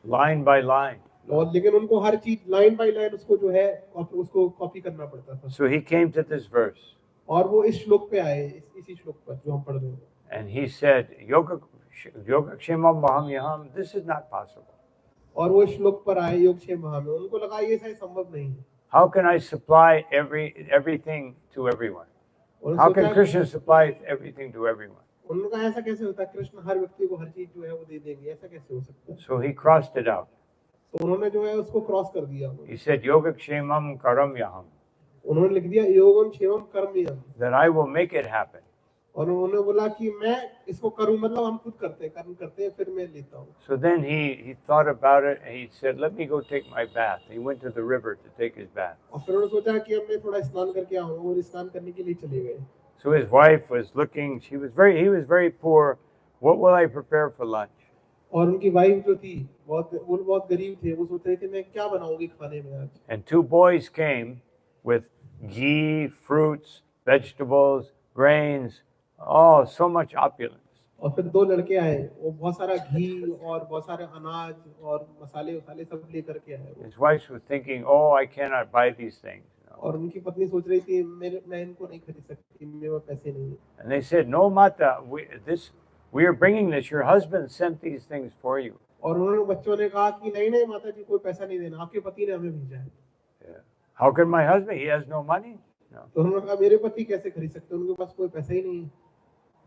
line by line. और लेकिन उनको हर चीज लाइन बाय लाइन उसको जो है उसको कॉपी करना पड़ता था। So he came to this verse. और वो इस श्लोक पे आए, इसी श्लोक पर जो हम पढ़ रहे हैं। And he said, Yogakshemam Mahamyaham, this is not possible. और वो श्लोक पर आए योगक्षेम महा में, उनको लगा ये शायद संभव नहीं है। How can I supply everything to everyone? How can Krishna supply everything to everyone? उन्होंने कहा ऐसा कैसे होता है, कृष्ण हर व्यक्ति को हर चीज जो है वो दे देंगे, ऐसा कैसे हो सकता है? So he crossed it out. तो उन्होंने जो है उसको क्रॉस कर दिया। He said, Yogakshemam Karamyaham, उन्होंने लिख दिया योगम क्षेमम कर्मयम, that I will make it happen. और उन्होंने बोला कि मैं इसको करूं, मतलब हम खुद करते हैं फिर मैं लेता हूँ। So then he thought about it and he said, let me go take my bath. He went to the river to take his bath. और फिर उन्होंने सोचा कि अब मैं थोड़ा स्नान करके आऊँ, और स्नान करने के लिए चले गए। So his wife was looking, he was very poor. What will I prepare for lunch? और उनकी वाइफ जो थी वो बहुत गरीब थे, वो सोच रहे थे मैं क्या बनाऊंगी खाने में आज। And two boys came with ghee, fruits, vegetables, grains, oh, so much opulence. और फिर दो लड़के आए, वो बहुत सारा घी और बहुत सारे अनाज और मसाले सब लेकर के आए। His wife was thinking, oh, I cannot buy these things. और उनकी पत्नी सोच रही थी मैं इनको नहीं खरीद सकती, मेरे पास पैसे नहीं है। And they said, no, Mata, we are bringing this. Your husband sent these things for you. और उन्होंने बच्चों ने कहा कि नहीं माता जी, कोई पैसा नहीं देना, आपके पति ने हमें भेजा है। Yeah. How can my husband? He has no money. No. तो उन्होंने कहा मेरे पति कैसे खरीद सकते, उनके पास कोई पैसा ही नहीं है।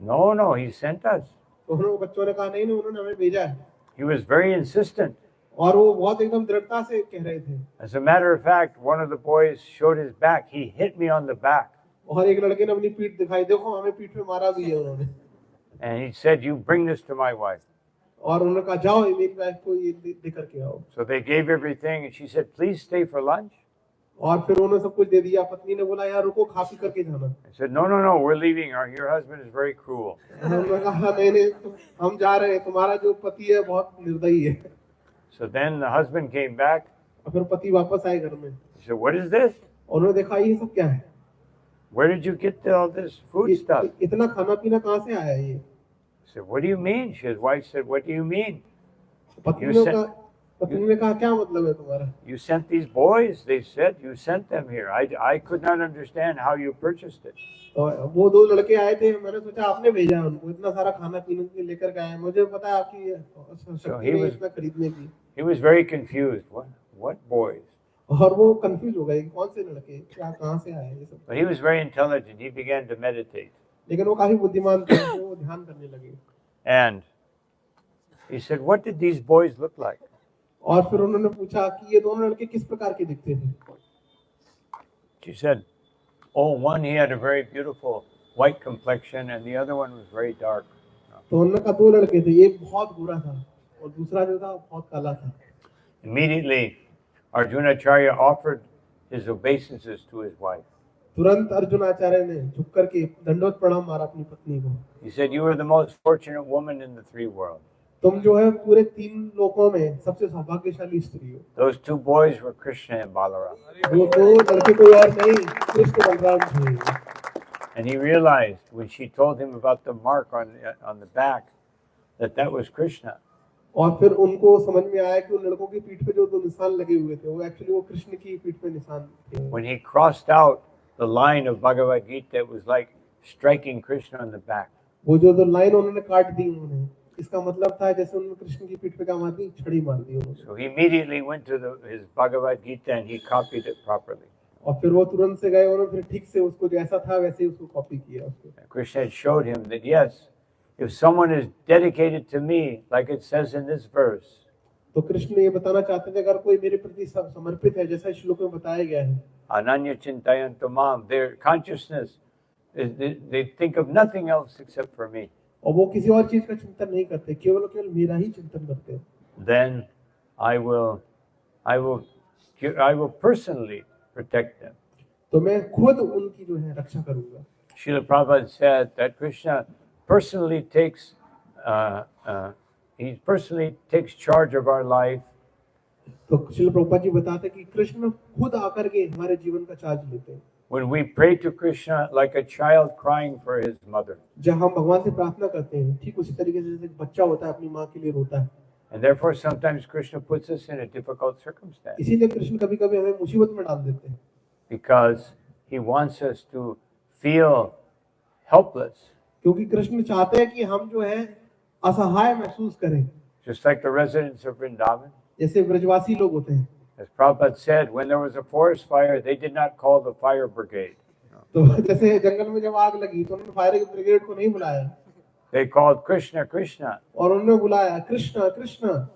No, he sent us. तो उन्होंने बच्चों ने कहा नहीं उन्होंने हमें भेजा है। He was very insistent. और वो बहुत एकदम दृढ़ता से कह रहे थे। As a matter of fact, one of the boys showed his back. He hit me on the back. और एक लड़के ने अपनी पीठ दिखाई, देखो हमें पीठ पे मारा भी है उन्होंने। And he said, you bring this to my wife. और उन्होंने कहा जाओ मेरी वाइफ को ये दे करके आओ। So they gave everything and she said, please stay for lunch. और फिर उन्होंने सब कुछ दे दिया। पत्नी ने बोला यार रुको, खा पी करके जाना। I said, no, we're leaving. Your husband is very cruel. उन्होंने कहा नहीं हम जा रहे हैं, तुम्हारा जो पति है बहुत निर्दयी है। So then the husband came back. और फिर पति वापस आए घर में। He said, what is this? उन्होंने देखा ये सब क्या है, Where did you get all this food stuff? इतना खाना पीना कहाँ से आया ये। He said, what do you mean? His wife said, what do you mean? पत्नी ने कहा क्या मतलब है तुम्हारा। You sent these boys. They said you sent them here. I could not understand how you purchased it. तो वो दो लड़के आए थे, मैंने सोचा आपने भेजा है उनको, इतना सारा खाना पीने के लेकर गए, मुझे पता है आपकी शक्ति नहीं इतना खरीदने की। He was very confused. What boys? और वो कंफ्यूज हो गए, कौन से लड़के, क्या कहाँ से आए ये सब। But he was very intelligent. He began to meditate. लेकिन वो काफी बुद्धिमान थे, वो ध्यान करने लगे। And he said, what did these boys look like? और फिर उन्होंने पूछा कि ये दोनों लड़के किस प्रकार के दिखते थे। She said, oh, one he had a very beautiful white complexion and the other one was very dark. तो उन्होंने कहा दो लड़के थे, एक बहुत गोरा था और दूसरा जो था बहुत काला था। Immediately, Arjunacharya offered his obeisances to his wife. तुरंत अर्जुनाचार्य ने झुक करके दंडवत प्रणाम मारा अपनी पत्नी को। He said, you are the most fortunate woman in the three worlds. तुम जो है पूरे तीन लोकों में सबसे सौभाग्यशाली स्त्री हो। Those two boys were Krishna and Balaram. वो दो लड़के कोई और नहीं, कृष्ण बलराम थे। And he realized when she told him about the mark on the back that was Krishna. और फिर उनको समझ में आया कि उन लड़कों की पीठ पे जो दो निशान लगे हुए थे वो एक्चुअली वो कृष्ण की पीठ पे निशान थे। When he crossed out the line of Bhagavad Gita, it was like striking Krishna on the back. वो जो दो लाइन उन्होंने काट दी उन्होंने, इसका मतलब था जैसे उन्होंने कृष्ण की पीठ पे क्या मार दी, छड़ी मार दी उन्होंने। So he immediately went to his Bhagavad Gita and he copied it properly. और फिर वो तुरंत से गए, उन्होंने फिर ठीक से उसको जैसा था वैसे ही उसको कॉपी किया उसको। Krishna had showed him that yes, if someone is dedicated to me, like it says in this verse, तो कृष्ण ये बताना चाहते थे अगर कोई मेरे प्रति समर्पित है, जैसा श्लोक में बताया गया है, Ananya Chintayanto Mam, their consciousness, they think of nothing else except for me. और वो किसी और चीज का चिंतन नहीं करते, केवल मेरा ही चिंतन करते हैं। Then I will personally protect them. तो मैं खुद उनकी जो है रक्षा करूंगा। Srila Prabhupada said that Krishna personally takes charge of our life. तो श्रील प्रभुपाद जी बताते हैं कि कृष्ण खुद आकर के हमारे जीवन का चार्ज लेते हैं। When we pray to Krishna like a child crying for his mother. जब हम भगवान से प्रार्थना करते हैं ठीक उसी तरीके से जैसे एक बच्चा होता है अपनी माँ के लिए रोता है। And therefore sometimes Krishna puts us in a difficult circumstance. इसीलिए कृष्ण कभी-कभी हमें मुसीबत में डाल देते हैं। Because he wants us to feel helpless. क्योंकि कृष्ण चाहते हैं कि हम जो है असहाय महसूस करें। Just like the residents of Vrindavan. जैसे ब्रजवासी लोग होते हैं। As Prabhupada said, when there was a forest fire, they did not call the fire brigade. तो जैसे जंगल में जब आग लगी तो उन्होंने फायर ब्रिगेड को नहीं बुलाया। They called Krishna, Krishna. और उन्होंने बुलाया Krishna Krishna.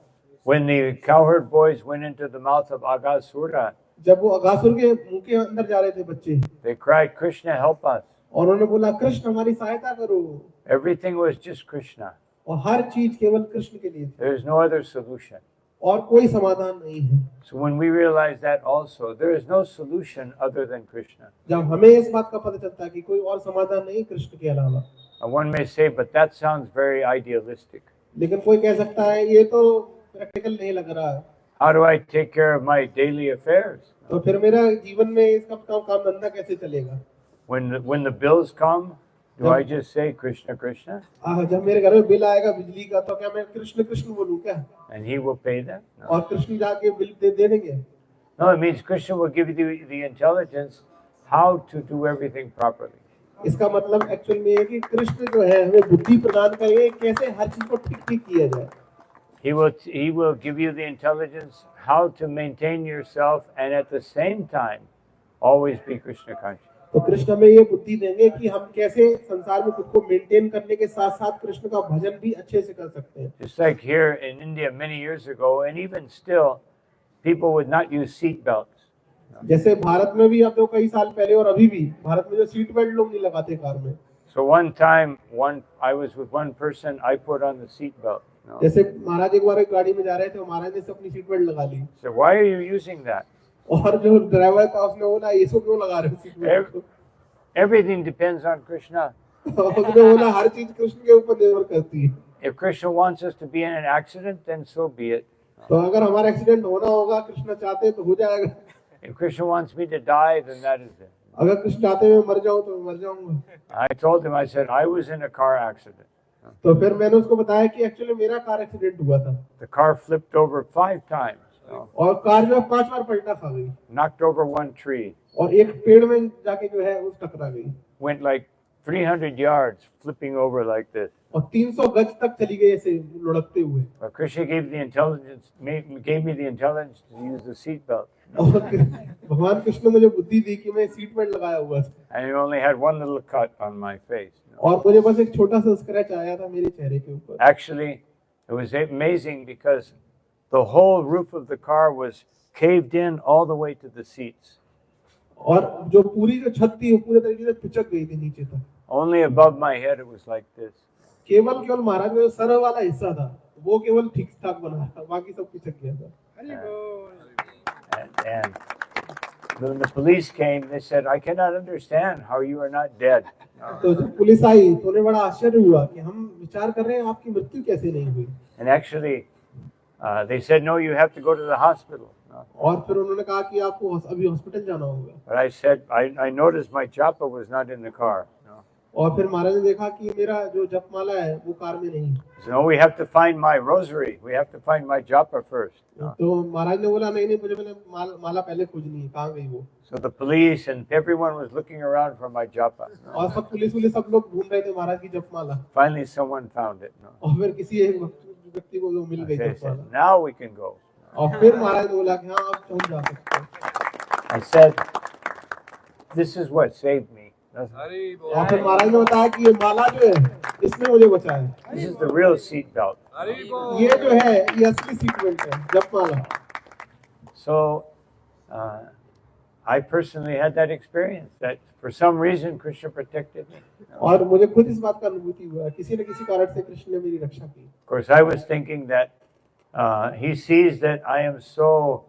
When the cowherd boys went into the mouth of Aghasura, जब वो अगासुर के मुंह के अंदर जा रहे थे बच्चे, they cried, Krishna, help us. और उन्होंने बोला कृष्ण हमारी सहायता करो, Everything was just Krishna. और हर चीज केवल कृष्ण के लिए थी There is no other solution. और कोई समाधान नहीं है। So when we realize that also, there is no solution other than Krishna. जब हमें इस बात का पता चलता है कि कोई और समाधान नहीं कृष्ण के अलावा, And one may say, but that sounds very idealistic. लेकिन कोई कह सकता है ये तो प्रैक्टिकल नहीं लग रहा है, How do I take care of my daily affairs? तो फिर मेरा जीवन में इसका काम धंधा कैसे चलेगा? When the bills come, do I just say Krishna, Krishna, जब मेरे घर में बिल आएगा बिजली का तो क्या मैं कृष्ण कृष्ण बोलूं क्या? and he will pay them? No. और कृष्ण जाके बिल दे देंगे? No, it means Krishna will give you the intelligence how to do everything properly. इसका मतलब एक्चुअल में है कि कृष्ण जो है हमें बुद्धि प्रदान करेंगे कैसे हर चीज को ठीक ठीक किया जाए। He will give you the intelligence how to maintain yourself and at the same time always be Krishna conscious. तो कृष्ण हमें ये बुद्धि देंगे कि हम कैसे संसार में खुद को मेंटेन करने के साथ साथ कृष्ण का भजन भी अच्छे से कर सकते हैं। Just like here in India many years ago, and even still, people would not use seat belts. जैसे भारत में भी अब तो कई साल पहले और अभी भी भारत में जो सीट बेल्ट लोग नहीं लगाते कार में। So one time, I was with one person, I put on the seat belt. No. जैसे महाराज एक बार एक गाड़ी में जा रहे थे, महाराज ने अपनी सीट बेल्ट लगा ली। So why are you using that? और जो ड्राइवर था उसने बोला इसको क्यों लगा रहे हो seat belt? Everything depends on Krishna. उसने बोला हर चीज कृष्ण के ऊपर निर्भर करती है। If Krishna wants us to be in an accident, then so be it. तो अगर हमारा एक्सीडेंट होना होगा कृष्ण चाहते तो हो जाएगा। If Krishna wants me to die, then that is it. अगर कृष्ण चाहते मैं मर जाऊं तो मैं मर जाऊंगा। I told him, I said, I was in a car accident. तो फिर मैंने उसको बताया कि एक्चुअली मेरा कार एक्सीडेंट हुआ था The car flipped over 5 times. No. और कार जो 5 बार पलटा खा गई Knocked over one tree. और एक पेड़ में जाके जो है उस टकरा गई Went like 300 yards, flipping over like this. और 300 गज तक चली गई ऐसे लुढ़कते हुए। But Krishna gave me the intelligence to use the seat belt. और भगवान कृष्ण ने मुझे बुद्धि दी कि मैं सीट बेल्ट लगाया हुआ था And he only had one little cut on my face. No. और मुझे बस एक छोटा सा स्क्रैच आया था मेरे चेहरे के ऊपर। Actually, it was amazing because the whole roof of the car was caved in all the way to the seats. और जो पूरी जो छत थी वो पूरे तरीके से पिचक गई थी नीचे तक। Only above my head it was like this. केवल महाराज का जो सर वाला हिस्सा था वो केवल ठीक ठाक बना था, बाकी सब पिचक गया था। And when the police came, they said, I cannot understand how you are not dead. तो जब पुलिस आई तो उन्हें बड़ा आश्चर्य हुआ कि हम विचार कर रहे हैं आपकी मृत्यु कैसे नहीं हुई। And actually, they said, no, you have to go to the hospital. और फिर उन्होंने कहा कि आपको अभी हॉस्पिटल जाना होगा। But I said, I noticed my japa was not in the car. और फिर महाराज ने देखा कि मेरा जो जपमाला है वो कार में नहीं। So no, we have to find my rosary. We have to find my japa first. तो महाराज ने बोला नहीं मुझे माला पहले खोजनी है, कहाँ गई वो? So the police and everyone was looking around for my japa. और सब पुलिस सब लोग ढूंढ रहे थे महाराज की जपमाला। Finally, someone found it. और फिर किसी एक व्यक्ति को जो मिल गई They जपमाला। said, now we can go. और फिर महाराज ने बोला कि हाँ आप हम जा सकते हैं। I said, this is what saved me. और फिर महाराज ने बताया कि ये माला जो है इसने मुझे बचाया। This is the real seat belt. ये जो है ये असली सीट बेल्ट है, जपमाला। So, I personally had that experience that for some reason Krishna protected me. और मुझे खुद इस बात का अनुभूति हुआ किसी न किसी कारण से कृष्ण ने मेरी रक्षा की। Of course, I was thinking that he sees that I am so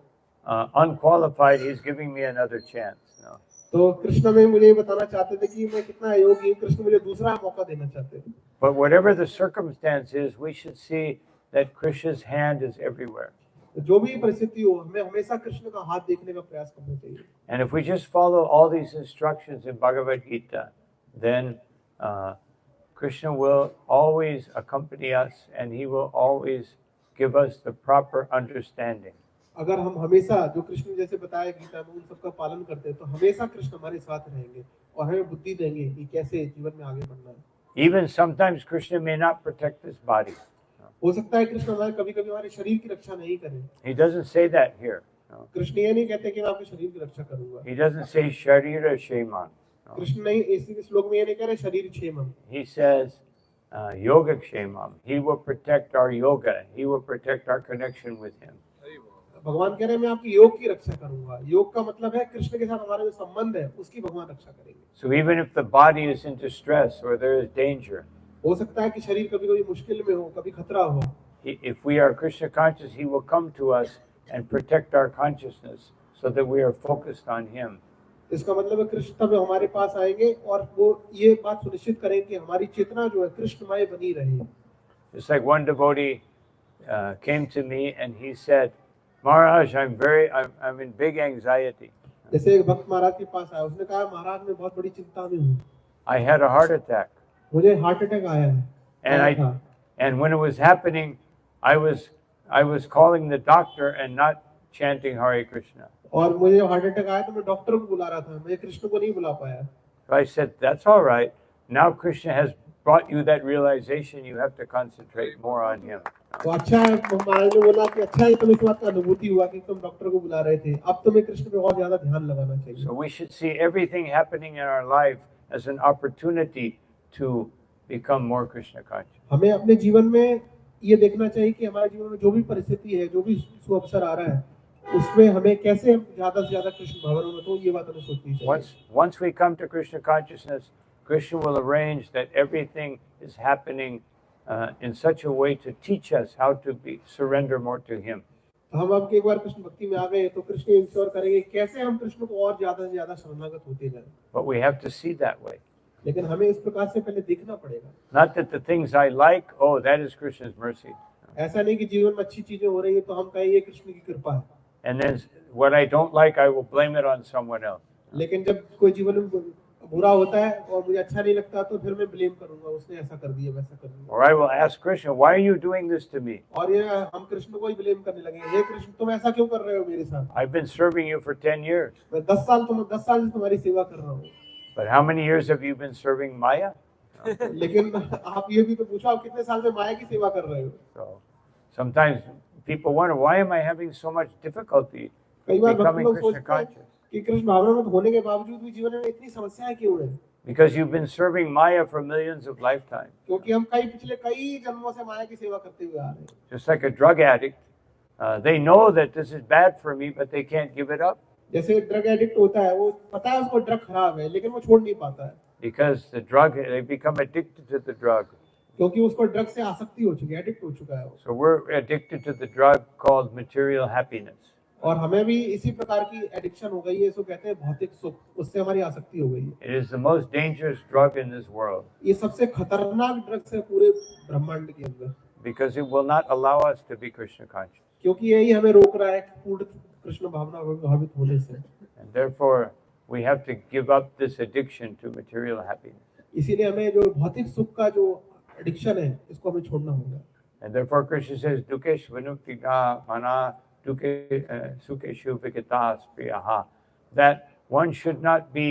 unqualified, he's giving me another chance. No? तो कृष्ण में मुझे बताना चाहते थे कि मैं कितना अयोग्य हूँ, कृष्ण मुझे दूसरा मौका देना चाहते थे। But whatever the circumstance is, we should see that Krishna's hand is everywhere. जो भी परिस्थिति हो हमें हमेशा कृष्ण का हाथ देखने का प्रयास करना चाहिए। And if we just follow all these instructions in Bhagavad Gita, then Krishna will always accompany us and he will always give us the proper understanding. अगर हम हमेशा जो कृष्ण जैसे बताया गीता में उन सबका पालन करते हैं तो हमेशा कृष्ण हमारे साथ रहेंगे और हमें बुद्धि देंगे कि कैसे जीवन में आगे बढ़ना है। Even sometimes Krishna may not protect this body. हो सकता है कृष्ण हमारे कभी-कभी हमारे शरीर की रक्षा नहीं करें। He doesn't say that here. No. Krishna ये नहीं कहते कि मैं आपके शरीर की रक्षा करूंगा। He doesn't say sharira sheman. No. Krishna नहीं इसी श्लोक में ये नहीं कह रहे शरीर क्षेमम। He says yoga kshemam. He will protect our yoga. He will protect our connection with him. भगवान कह रहे हैं मैं आपकी योग की रक्षा करूंगा। योग का मतलब है कृष्ण के साथ हमारा जो संबंध है उसकी भगवान रक्षा करेंगे। So even if the body is in distress or there is danger, हो सकता है कि शरीर कभी कभी मुश्किल में हो, कभी खतरा हो, if we are Krishna conscious, He will come to us and protect our consciousness so that we are focused on Him. इसका मतलब है कृष्ण तब हमारे पास आएंगे और वो ये बात सुनिश्चित करेंगे कि हमारी चेतना जो है कृष्णमय बनी रहे। Just like one devotee came to me and he said, Maharaj, I'm in big anxiety. जैसे एक भक्त महाराज के पास आया, उसने कहा महाराज मैं बहुत बड़ी चिंता में हूँ, I had a heart attack. मुझे हार्ट अटैक आया है। And when it was happening, I was calling the doctor and not chanting Hare Krishna. और मुझे हार्ट अटैक आया तो मैं डॉक्टर को बुला रहा था, मैं कृष्ण को नहीं बुला पाया। So I said, that's all right. Now Krishna has brought you that realization, you have to concentrate more on Him. तो अच्छा है, महाराज ने बोला कि अच्छा है तुम्हें इस बात का अनुभूति हुआ कि तुम डॉक्टर को बुला रहे थे, अब तुम्हें कृष्ण पे और ज्यादा ध्यान लगाना चाहिए। So we should see everything happening in our life as an opportunity to become more Krishna conscious. हमें अपने जीवन में ये देखना चाहिए कि हमारे जीवन में जो भी परिस्थिति है, जो भी शुभ अवसर आ रहा है, उसमें हमें कैसे हम ज्यादा से ज्यादा कृष्ण भावन में, तो ये बात हमें सोचनी चाहिए। Once we come to Krishna consciousness, Krishna will arrange that everything is happening in such a way to teach us how to surrender more to Him. हम अब एक बार कृष्ण भक्ति में आ गए तो कृष्ण इंश्योर करेंगे कैसे हम कृष्ण को और ज्यादा से ज्यादा शरणागत होते जाएं। But we have to see that way. लेकिन हमें इस प्रकार से पहले देखना पड़ेगा। Not that the things I like, oh, that is Krishna's mercy. ऐसा नहीं कि जीवन में अच्छी चीजें हो रही है तो हम कहें ये कृष्ण की कृपा है। And then what I don't like, I will blame it on someone else. लेकिन जब कोई जीवन में बुरा होता है और मुझे अच्छा नहीं लगता तो फिर मैं ब्लेम करूंगा, उसने ऐसा कर दिया, वैसा कर दिया। Or I will ask Krishna, why are you doing this to me? और ये हम कृष्ण को ही ब्लेम करने लगे, ये कृष्ण तुम ऐसा क्यों कर रहे हो मेरे साथ? I've been serving you for 10 years. मैं 10 साल से तुम्हारी सेवा कर रहा हूँ। But how many years have you been serving Maya? लेकिन आप ये भी तो पूछो, आप कितने साल से माया की सेवा कर रहे हो? So sometimes people wonder, why am I having so much difficulty कई बार भक्त becoming लोग Krishna सोचते हैं conscious? कि कृष्ण भावनामत होने के बावजूद भी जीवन में इतनी समस्याएं क्यों हैं? Because you've been serving Maya for millions of lifetimes. क्योंकि हम पिछले कई जन्मों से माया की सेवा करते हुए आ रहे हैं। Just like a drug addict, they know that this is bad for me, but they can't give it up. जैसे ड्रग एडिक्ट होता है, वो पता है उसको ड्रग खराब है लेकिन वो छोड़ नहीं पाता है। Because they become addicted to the drug. क्योंकि उसको ड्रग से आसक्ति हो चुकी है, एडिक्ट हो चुका है वो। So we're addicted to the drug called material happiness. और हमें भी इसी प्रकार की एडिक्शन हो गई है, इसको कहते हैं भौतिक सुख, उससे हमारी आसक्ति हो गई है। It is the most dangerous drug in this world. ये सबसे खतरनाक ड्रग्स है पूरे ब्रह्मांड के अंदर। Because it will not allow us to be Krishna conscious. क्योंकि यही हमें रोक रहा है पूर्ण कृष्ण भावना प्रभावित होने से। And therefore, we have to give up this addiction to material happiness. इसीलिए हमें जो भौतिक सुख का जो एडिक्शन है, इसको हमें छोड़ना होगा। And therefore, Krishna says, "Dukesh vanuktiga mana duke sukeshu vikitas priyaha," that one should not be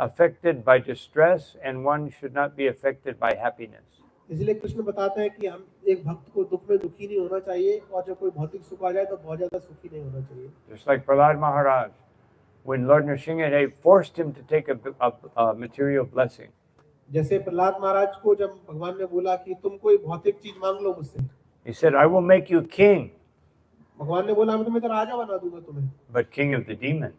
affected by distress, and one should not be affected by happiness. इसलिए कृष्ण बताते हैं कि हम एक भक्त को दुख में दुखी नहीं होना चाहिए और जब कोई भौतिक सुख आ जाए तो बहुत ज्यादा सुखी नहीं होना चाहिए। Just like Prahlad Maharaj, when Lord Nrsimhadev forced him to take a material blessing. जैसे प्रहलाद महाराज को जब भगवान ने बोला कि तुम कोई भौतिक चीज मांग लो मुझसे, He said, "I will make you king, भगवान ने बोला मैं तुम्हें तो राजा बना दूंगा तुम्हें, but king of the demons.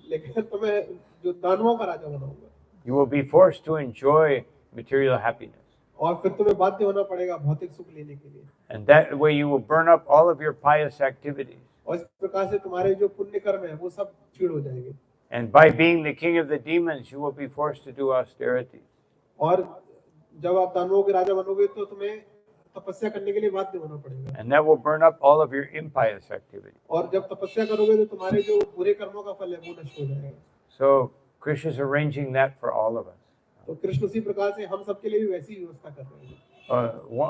लेकिन तुम्हें जो दानवों का राजा बनाऊंगा। You will be forced to enjoy material happiness. और फिर तुम्हें बाध्य होना पड़ेगा भौतिक सुख लेने के लिए। And that way you will burn up all of your pious activities. और इस प्रकार से तुम्हारे जो पुण्य कर्म है वो सब छीड़ हो जाएंगे। And by being the king of the demons, you will be forced to do austerities. और जब आप दानवों के राजा बनोगे तो तुम्हें तपस्या करने के लिए बाध्य होना पड़ेगा। And that will burn up all of your impious activities. और जब तपस्या करोगे तो तुम्हारे जो बुरे कर्मों का फल है वो नष्ट हो जाएगा। So Krishna is arranging that for all of us. तो कृष्ण उसी प्रकार से हम सबके लिए भी वैसी ही व्यवस्था कर रहे हैं।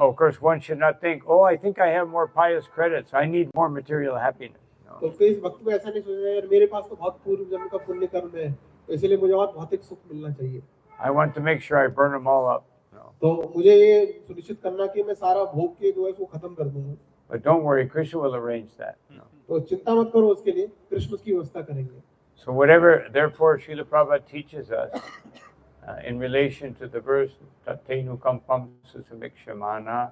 Of course, one should not think, "Oh, I think I have more pious credits. I need more material happiness." No. तो फिर इस वक्त को ऐसा नहीं सोचना यार मेरे पास तो बहुत पूर्व जन्म का पुण्य कर्म है तो इसलिए मुझे और भौतिक सुख मिलना चाहिए। I want to make sure I burn them all up. No. तो मुझे ये सुनिश्चित करना कि मैं सारा भोग के जो है वो खत्म कर दूंगा। But don't worry, Krishna will arrange that. No. तो चिंता मत करो उसके लिए, कृष्ण उसकी व्यवस्था करेंगे। So whatever, therefore, Srila Prabhupada teaches us in relation to the verse Tatenu Kampam Susumikshamana,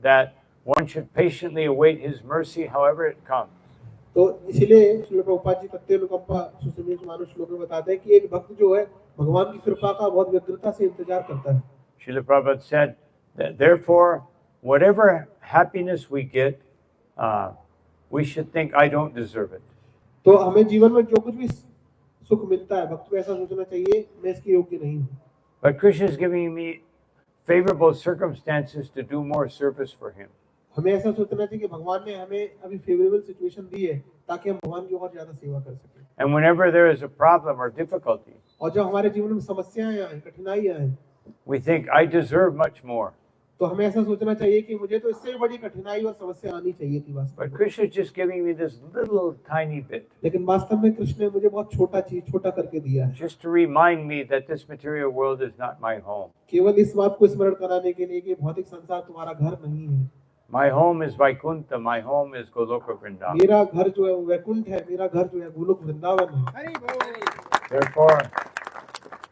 that One should patiently await his mercy, however it comes. तो इसीलिए श्रील प्रभुपाद जी तत्व अनुकंपा सुसमीत मानुष श्लोक में बताते हैं कि एक भक्त जो है भगवान की कृपा का बहुत व्यग्रता से इंतजार करता है. Srila Prabhupada said that therefore, whatever happiness we get, we should think I don't deserve it. तो हमें जीवन में जो कुछ भी सुख मिलता है भक्त को ऐसा सोचना चाहिए मैं इसके योग्य नहीं हूँ. But Krishna is giving me favorable circumstances to do more service for him. हमें ऐसा सोचना चाहिए कि भगवान ने हमें अभी फेवरेबल सिचुएशन दी है ताकि हम भगवान की और ज्यादा सेवा कर सकें. And whenever there is a problem or difficulty, और जब हमारे जीवन में समस्याएं आए कठिनाइयां आए we think I deserve much more. तो हमें ऐसा सोचना चाहिए कि मुझे तो इससे भी बड़ी कठिनाई और समस्या आनी चाहिए थी वास्तव But में. Krishna is just giving me this little tiny bit, लेकिन वास्तव में कृष्ण ने मुझे बहुत छोटा करके दिया है just to remind me that this material world is not my home. केवल इस बात को स्मरण कराने के लिए कि भौतिक संसार तुम्हारा घर नहीं है. My home is Vaikuntha, my home is Goloka Vrindavan. मेरा घर जो है वो वैकुंठ है मेरा घर जो है गोलोक वृंदावन है. Therefore,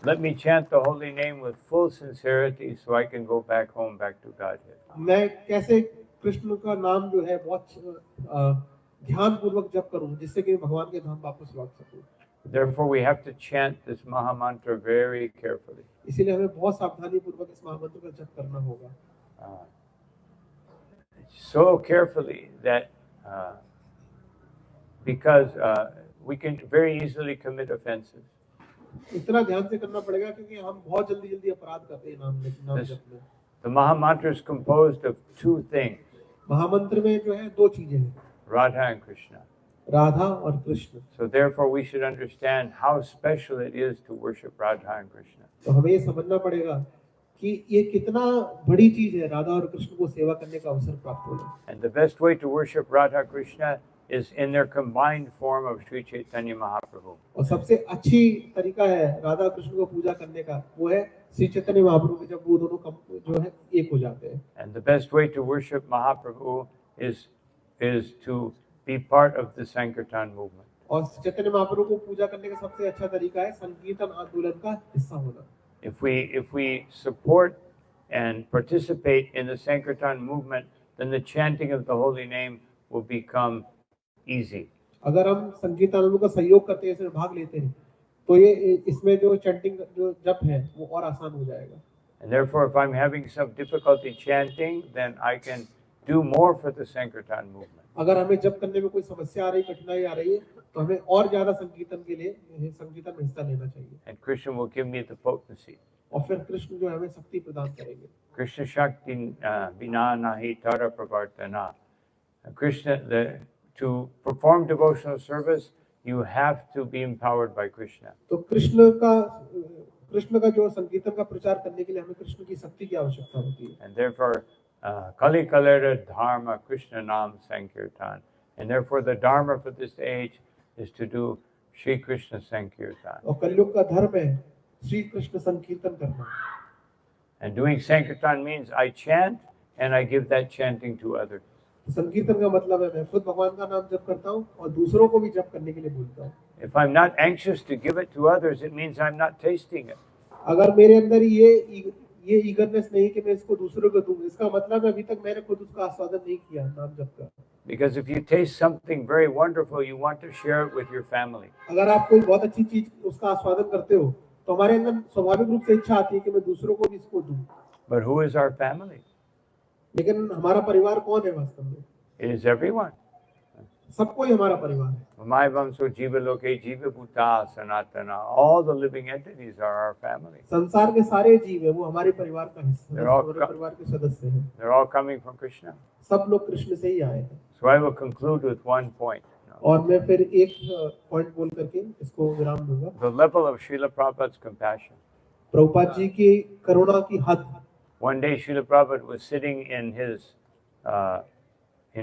let me chant the holy name with full sincerity so I can go back home, back to Godhead. मैं कैसे कृष्ण का नाम जो है बहुत ध्यान पूर्वक जप करूं जिससे कि भगवान के धाम वापस लौट सकूं. Therefore, we have to chant this Maha Mantra very carefully. इसीलिए हमें बहुत सावधानी पूर्वक इस महामंत्र का जप करना होगा. So carefully that because we can very easily commit offenses. इतना ध्यान से करना पड़ेगा क्योंकि हम बहुत जल्दी अपराध करते हैं नाम जप में. The Maha Mantra is composed of two things, महामंत्र में जो है दो चीजें हैं Radha and Krishna. राधा और Krishna. So therefore, we should understand how special it is to worship Radha and Krishna. तो हमें ये समझना पड़ेगा कि ये कितना बड़ी चीज है राधा और कृष्ण को सेवा करने का अवसर प्राप्त होना. And the best way to worship Radha Krishna is in their combined form of Sri Chaitanya Mahaprabhu. और सबसे अच्छी तरीका है राधा कृष्ण को पूजा करने का वो है श्री चैतन्य महाप्रभु में जब वो दोनों जो है एक हो जाते हैं. And the best way to worship Mahaprabhu is to be part of the Sankirtan movement. और चैतन्य महाप्रभु को पूजा करने का सबसे अच्छा तरीका है संकीर्तन आंदोलन का हिस्सा होना. If we support and participate in the Sankirtan movement, then the chanting of the holy name will become easy. अगर हम संकीर्तन आंदोलन का सहयोग करते हैं इसमें भाग लेते हैं तो ये इसमें जो चैंटिंग जो जप है वो और आसान हो जाएगा. And therefore, if I'm having some difficulty chanting, then I can do more for the Sankirtan movement. अगर हमें जप करने में कोई समस्या आ रही कठिनाई आ रही है तो हमें और ज्यादा संकीर्तन के लिए संकीर्तन में हिस्सा लेना चाहिए. And Krishna will give me the potency. और फिर कृष्ण जो है हमें शक्ति प्रदान करेंगे. Krishna Shakti Bina Nahi Tara Pravartana. Krishna, to perform devotional service, you have to be empowered by Krishna. तो कृष्ण का जो संकीर्तन का प्रचार करने के लिए हमें कृष्ण की शक्ति की आवश्यकता होती है. And therefore, Kali Kalera Dharma Krishna Nam Sankirtan. And therefore, the Dharma for this age is to do Shri Krishna Sankirtan. और कलयुग का धर्म है श्री कृष्ण संकीर्तन करना. And doing Sankirtan means I chant and I give that chanting to others. संकीर्तन का मतलब है मैं खुद भगवान का नाम जप करता हूँ और दूसरों को भी जप करने के लिए बोलता हूँ. If I'm not anxious to give it to others, it means I'm not tasting it. अगर मेरे अंदर ये ईगरनेस नहीं कि मैं इसको दूसरों को दूं, इसका मतलब है अभी तक मैंने खुद उसका आस्वादन नहीं किया नाम जप का. Because if you taste something very wonderful, you want to share it with your family. अगर आप कोई बहुत अच्छी चीज उसका आस्वादन करते हो तो हमारे अंदर स्वाभाविक रूप से इच्छा आती है कि मैं दूसरों को भी इसको दूं. But who is our family? लेकिन हमारा परिवार कौन है वास्तव में? It is everyone. सबको ही हमारा परिवार है. Mamai Vamso Jiva Loke Jiva Bhuta Sanatana. All the living entities are our family. संसार के सारे जीव है वो हमारे परिवार का हिस्सा है, हमारे परिवार के सदस्य हैं. They're all coming from Krishna. सब लोग कृष्ण से ही आए हैं. So I will conclude with one point. और मैं फिर एक पॉइंट बोल करके इसको विराम दूंगा. The level of Srila Prabhupada's compassion. Prabhupada ji की करुणा की हद. One day Srila Prabhupada was sitting in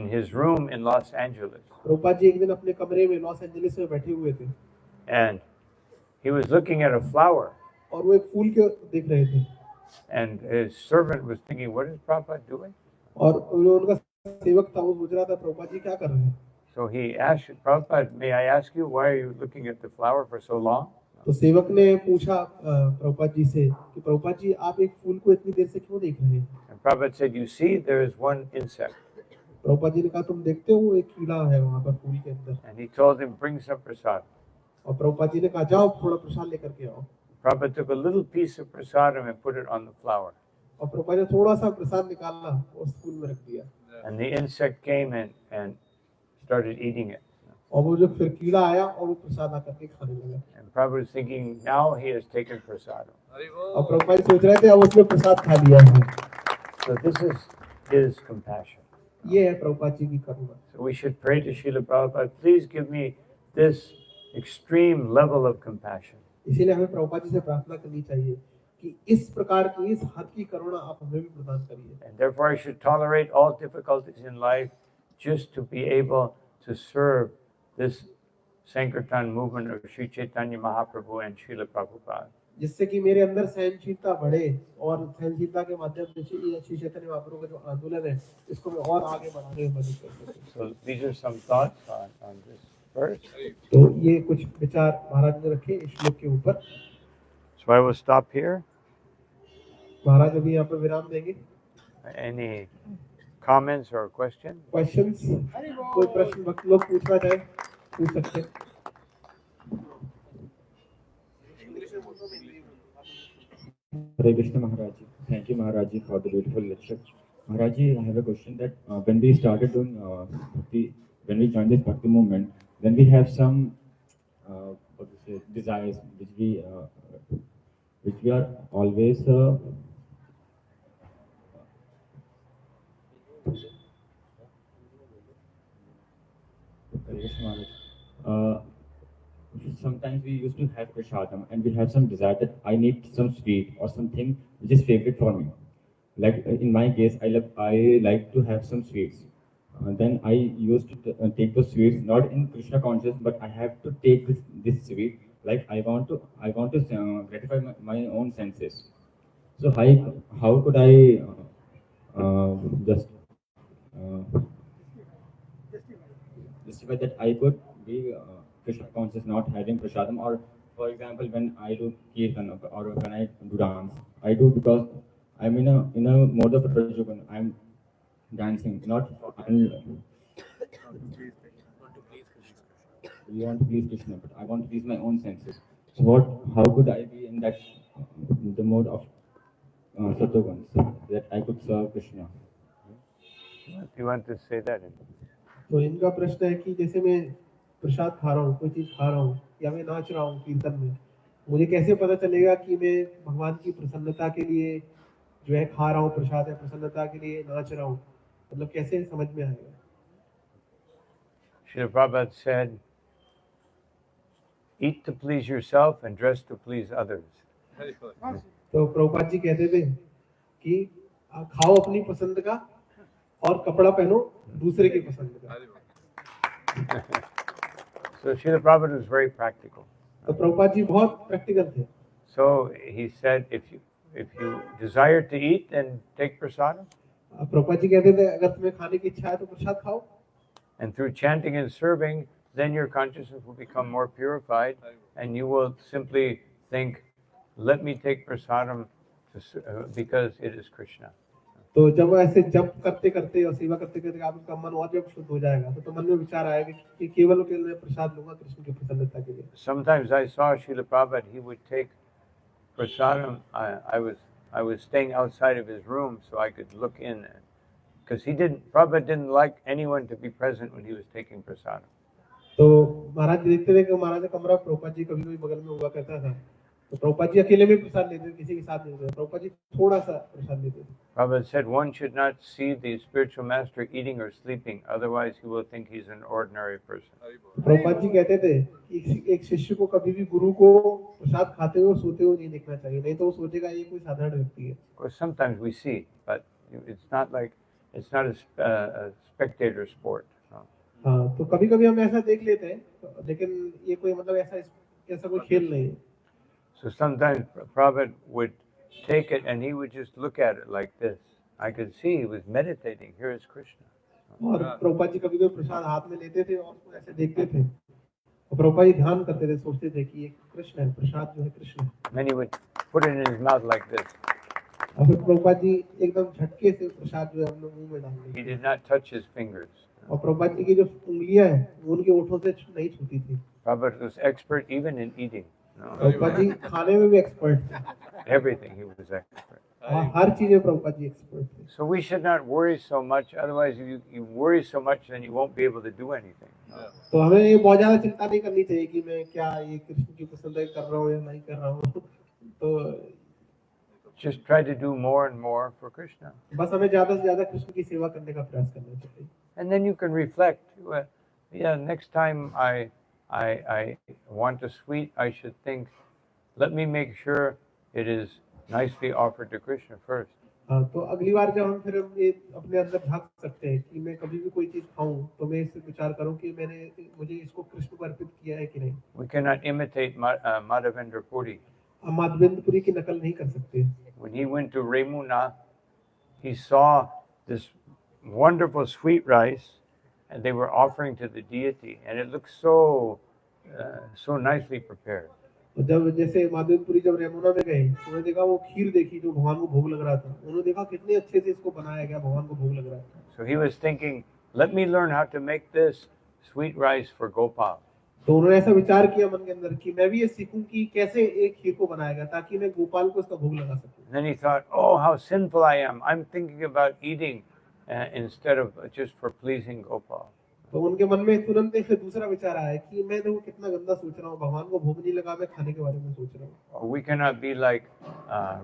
his room in Los Angeles. Prabhupada ji एक दिन अपने कमरे में लॉस एंजलिस में बैठे हुए थे. And he was looking at a flower. और वो एक फूल को देख रहे थे. And his servant was thinking, what is Prabhupada doing? और उनका सेवक था वो सोच रहा था प्रभुपाद जी क्या कर रहे हैं. So he asked, Prabhupada, may I ask you, why are you looking at the flower for so long? तो सेवक ने पूछा प्रभुपाद जी से कि प्रभुपाद जी आप एक फूल को इतनी देर से क्यों देख रहे हैं. And Prabhupada said, you see, there is one insect. Prabhupada ji ने कहा तुम देखते हो वो एक कीड़ा है वहां पर फूल के अंदर, And he told him, bring some prasad. और प्रभुपाद जी ने कहा जाओ थोड़ा प्रसाद लेकर के आओ, Prabhupada took a little piece of prasadam and put it on the flower. और प्रभुपाद ने थोड़ा सा प्रसाद निकाला उस फूल में रख दिया, And the insect came and started eating it. और वो जो फिर कीड़ा आया और वो प्रसाद आकर के खाने लगा। And Prabhupada was thinking, now he has taken prasadam. और प्रभुपाद जी सोच रहे थे अब उसने प्रसाद खा लिया है। So this is his compassion. ये है प्रभुपाद जी की करुणा। So we should pray to Srila Prabhupada, please give me this extreme level of compassion. इसीलिए हमें प्रभुपाद जी से प्रार्थना करनी चाहिए कि इस प्रकार की इस हद की करुणा आप हमें भी प्रदान करिए। And therefore I should tolerate all difficulties in life just to be able to serve this Sankirtan movement of Sri Chaitanya Mahaprabhu and Srila Prabhupada. जिससे कि मेरे अंदर सहनशीलता बढ़े और सहनशीलता के माध्यम से श्री चैतन्य महाप्रभु का जो आंदोलन है इसको मैं और आगे बढ़ाने में मदद कर सकूं। So these are some thoughts on this verse. तो ये कुछ विचार महाराज ने रखे इस श्लोक के ऊपर। So I will stop here. महाराज अभी यहाँ पर विराम देंगे। Any comments or questions? Questions, कोई प्रश्न भक्त लोग पूछना चाहे पूछ सकते हैं। Hare Krishna Maharaj Ji. Thank you Maharaj Ji for the beautiful lecture. Maharaj Ji, I have a question that when we started doing when we joined this bhakti movement, then we have some what to say, desires which we are always Hare Krishna Maharaj. Sometimes we used to have prasadam and we have some desire that I need some sweet or something which is favorite for me. Like in my case, I like to have some sweets. Then I used to take those sweets not in Krishna conscious, but I have to take this sweet. Like I want to gratify my own senses. So how could I just justify that I could be Krishna conscious, not having prasadam, or for example, when I do kirtan or when I do dance, I do because I'm in a mode of rajagun. I'm dancing, not we want to please Krishna, but I want to please my own senses. So how could I be in that the mode of Sattvagun, so that I could serve Krishna? You want to say that? तो इनका प्रश्न है कि जैसे मैं प्रसाद खा रहा हूँ, कोई चीज खा रहा हूँ या मैं नाच रहा हूँ कीर्तन में, मुझे कैसे पता चलेगा कि मैं भगवान की प्रसन्नता के लिए जो है खा रहा हूँ प्रसाद है, प्रसन्नता के लिए नाच रहा हूँ, मतलब कैसे समझ में आएगा? Srila Prabhupada said, eat to please yourself and dress to please others. तो प्रभुपाद जी कहते थे कि खाओ अपनी पसंद का और कपड़ा पहनो दूसरे की पसंद का। So Srila Prabhupada was very practical. तो प्रभुपाद जी बहुत प्रैक्टिकल थे। So he said, if you desire to eat, then take prasadam. Prabhupada ji कहते थे अगर तुम्हें खाने की इच्छा है तो प्रसाद खाओ। And through chanting and serving, then your consciousness will become more purified, and you will simply think, let me take prasadam because it is Krishna. तो जब ऐसे जप करते करते और सेवा करते करते आपका मन और जब शुद्ध हो जाएगा तो मन में विचार आएगा कि केवल मैं प्रसाद लूंगा कृष्ण की प्रसन्नता के लिए। Sometimes I saw Srila Prabhupada, he would take prasadam. I was staying outside of his room so I could look in, because Prabhupada didn't like anyone to be present when he was taking prasadam. तो महाराज देखते थे कि महाराज का कमरा प्रभुपाद जी कभी कभी बगल में हुआ करता था, तो प्रभुपाद जी अकेले में प्रसाद लेते थे, किसी के साथ नहीं लेते। प्रभुपाद जी थोड़ा सा प्रसाद लेते थे। Prabhupada said one should not see the spiritual master eating or sleeping, otherwise he will think he's an ordinary person. Prabhupada ji कहते थे कि एक शिष्य को कभी भी गुरु को प्रसाद खाते हुए और सोते हुए नहीं देखना चाहिए, नहीं तो वो सोचेगा ये कोई साधारण व्यक्ति है। Of course, sometimes we see, but it's not a spectator sport. No. हाँ, तो कभी कभी हम ऐसा देख लेते हैं, लेकिन ये कोई मतलब ऐसा कोई खेल नहीं है। So sometimes Prabhupada would take it and he would just look at it like this. I could see he was meditating. Here is Krishna. और प्रभुपाद जी कभी कभी प्रसाद हाथ में लेते थे और उसको ऐसे देखते थे, और प्रभुपाद जी ध्यान करते थे, सोचते थे कि ये कृष्ण है, प्रसाद जो है कृष्ण है। Then he would put it in his mouth like this. और फिर प्रभुपाद जी एकदम झटके से प्रसाद जो है अपने मुंह में डाल He देते did not touch his fingers. और प्रभुपाद जी की जो उंगलियां हैं वो उनके ओठों से नहीं छूती थी। Prabhupada was expert even in eating. No? Prabhupada ji खाने में भी एक्सपर्ट थे Everything he was expert. और हर चीज में प्रभुपाद जी एक्सपर्ट थे। So we should not worry so much. Otherwise, you worry so much, then you won't be able to do anything. तो हमें ये बहुत ज्यादा चिंता नहीं करनी चाहिए कि मैं क्या ये कृष्ण की पसंद है कर रहा हूँ या नहीं कर रहा हूँ। तो Just try to do more and more for Krishna. बस हमें ज्यादा से ज्यादा कृष्ण की सेवा करने का प्रयास करना चाहिए। And then you can reflect. Well, yeah, next time I want a sweet, I should think, let me make sure it is nicely offered to Krishna first. हाँ, तो अगली बार जब हम फिर हम ये अपने अंदर झांक सकते हैं कि मैं कभी भी कोई चीज खाऊं तो मैं इस विचार करूं कि मुझे इसको कृष्ण को अर्पित किया है कि नहीं। We cannot imitate Madhavendra Puri. हम माधवेंद्रपुरी की नकल नहीं कर सकते। When he went to Remuna, he saw this wonderful sweet rice, and they were offering to the deity, and it looked so nicely prepared. तो जब जैसे माधवेंद्रपुरी जब रेमुना में गए तो उन्होंने देखा वो खीर देखी जो भगवान को भोग लग रहा था। उन्होंने देखा कितने अच्छे से इसको बनाया गया, भगवान को भोग लग रहा था। So he was thinking, let me learn how to make this sweet rice for Gopal. तो उन्होंने ऐसा विचार किया मन के अंदर कि मैं भी ये सीखूं कि कैसे एक खीर को बनाया गया ताकि मैं गोपाल को इसका भोग लगा सकूं। And then he thought, oh, how sinful I am. I'm thinking about eating instead of just for pleasing Gopal. तो उनके मन में तुरंत एक दूसरा विचार आया कि मैं देखो कितना गंदा सोच रहा हूँ, भगवान को भोग नहीं लगा, मैं खाने के बारे में सोच रहा हूँ। We cannot be like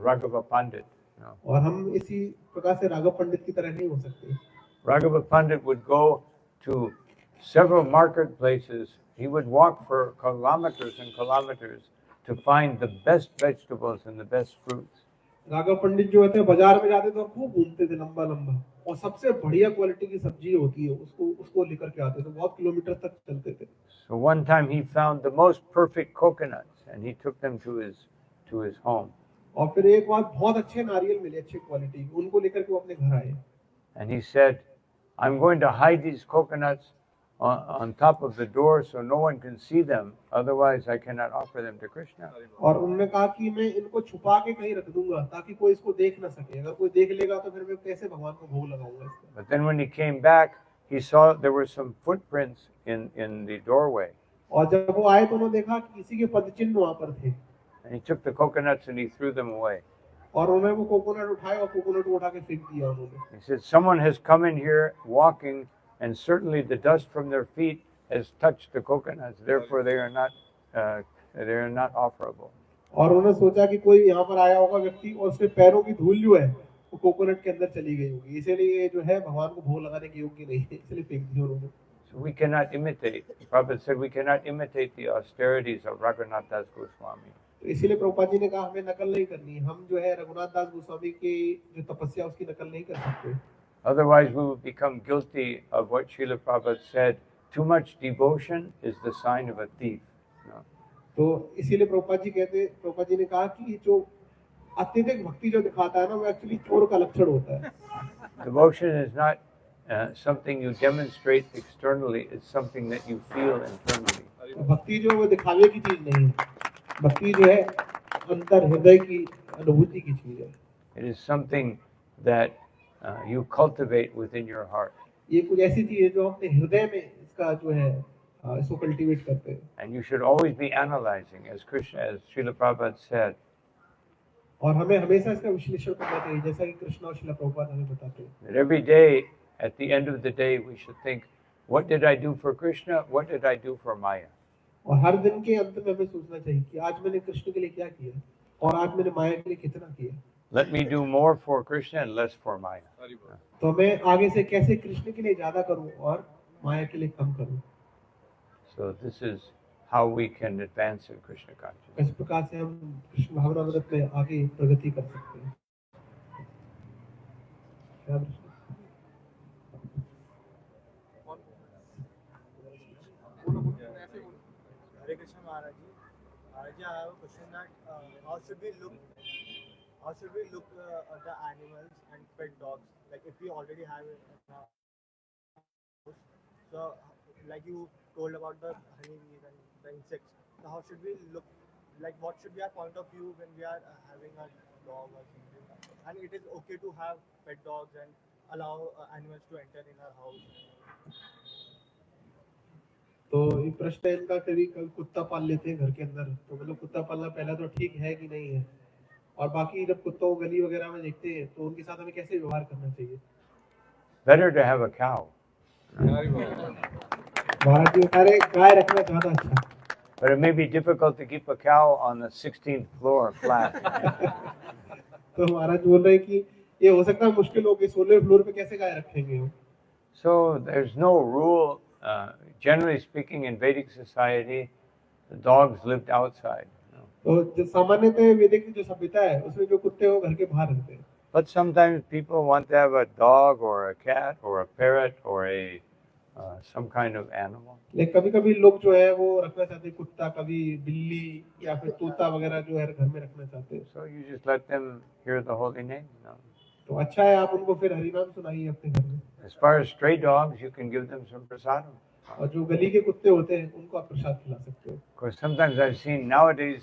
Raghava Pandit. No. और हम इसी प्रकार से राघव पंडित की तरह नहीं हो सकते। Raghava Pandit would go to several marketplaces. He would walk for kilometers and kilometers to find the best vegetables and the best fruits. Raghav पंडित जो होते हैं बाजार में जाते थे और खूब घूमते थे लंबा लंबा और सबसे बढ़िया क्वालिटी की सब्जी होती है उसको लेकर के आते थे, बहुत किलोमीटर तक चलते थे। So one time he found the most perfect coconuts and he took them to his home. और फिर एक बार बहुत अच्छे नारियल मिले अच्छी क्वालिटी के, उनको लेकर के वो अपने घर आए। And he said, I'm going to hide these coconuts on top of the door so no one can see them, otherwise I cannot offer them to Krishna. और उन्होंने कहा कि मैं इनको छुपा के कहीं रख दूंगा ताकि कोई इसको देख ना सके, अगर कोई देख लेगा तो फिर मैं कैसे भगवान को भोग लगाऊंगा इसका। But then when he came back, he saw there were some footprints in the doorway. और जब वो आए तो उन्होंने देखा कि किसी के पदचिन्ह वहां पर थे। And he took the coconuts and he threw them away. और उन्होंने वो कोकोनट उठाए और कोकोनट को उठा के फेंक दिया उन्होंने। He said, someone has come in here walking and certainly the dust from their feet has touched the coconuts, therefore they are not offerable. और उन्होंने सोचा कि कोई यहाँ पर आया होगा व्यक्ति और उसके पैरों की धूल जो है वो कोकोनट के अंदर चली गई होगी, इसीलिए जो है भगवान को भोग लगाने के योग्य नहीं है, इसलिए फेंक दिया उन्होंने। So we cannot imitate. Prabhupada said we cannot imitate the austerities of Raghunath Das Goswami. तो इसीलिए प्रभुपाद जी ने कहा हमें नकल नहीं करनी, हम जो है रघुनाथ दास गोस्वामी की जो तपस्या उसकी नकल नहीं कर सकते। Otherwise we will become guilty of what Srila Prabhupada said, too much devotion is the sign of a thief. No? तो इसीलिए प्रभुपाद जी ने कहा कि जो अत्यधिक भक्ति जो दिखाता है ना वो एक्चुअली चोर का लक्षण होता है। Devotion is not something you demonstrate externally, it's something that you feel internally. भक्ति जो वो दिखावे की चीज नहीं है, भक्ति जो है अंतर हृदय की अनुभूति की चीज है। It is something that you cultivate within your heart. ये कुछ ऐसी चीज है जो अपने हृदय में इसका जो है इसको कल्टीवेट करते हैं। And you should always be analyzing, as Srila Prabhupada said. और हमें हमेशा इसका विश्लेषण करना चाहिए, जैसा कि कृष्ण और श्रील प्रभुपाद हमें बताते हैं। That every day, at the end of the day, we should think, what did I do for Krishna? What did I do for Maya? और हर दिन के अंत में हमें सोचना चाहिए कि आज मैंने कृष्ण के लिए क्या किया और आज मैंने माया के लिए कितना किया। Let me do more for Krishna and less for Maya. तो मैं आगे से कैसे कृष्ण के लिए ज्यादा करूं और माया के लिए कम करूं। So this is how we can advance in Krishna consciousness. इस प्रकार से हम कृष्ण भावनामृत में आगे प्रगति कर सकते हैं। Hare Krishna Maharaj ji. Maharaj ji, I have a question that how should we look at the animals and pet dogs? Like if we already have it in our house, so like you told about the honeybees and the insects. So how should we look? Like what should be our point of view when we are having a dog or something? and it is okay to have pet dogs and allow animals to enter in our house. तो ये प्रश्न है इनका, कभी कभी कुत्ता पाल लेते हैं घर के अंदर, तो मतलब कुत्ता पालना पहला तो ठीक है कि नहीं है, और बाकी जब कुत्तों को गली वगैरह में देखते हैं तो उनके साथ हमें कैसे व्यवहार करना चाहिए? Better to have a cow. महाराज जी बता रहे गाय रखना ज्यादा अच्छा। But it may be difficult to keep a cow on the 16th floor flat. तो महाराज बोल रहे हैं कि ये हो सकता है मुश्किल हो कि 16वें फ्लोर पे कैसे गाय रखेंगे हम? So there's no rule. Generally speaking, in Vedic society, the dogs lived outside. तो जो सामान्यतः वैदिक जो सभ्यता है उसमें जो कुत्ते हैं वो घर के बाहर रहते हैं। But sometimes people want to have a dog or a cat or a parrot or a some kind of animal. लेकिन कभी-कभी लोग जो है वो रखना चाहते हैं कुत्ता, कभी बिल्ली या फिर तोता वगैरह जो है घर में रखना चाहते हैं। So you just let them hear the holy name. तो अच्छा है आप उनको फिर हरि नाम सुनाइए अपने घर में। As far as stray dogs, you can give them some prasadam. और जो गली के कुत्ते होते हैं उनको आप प्रसाद खिला सकते हो। Of course, sometimes I've seen nowadays,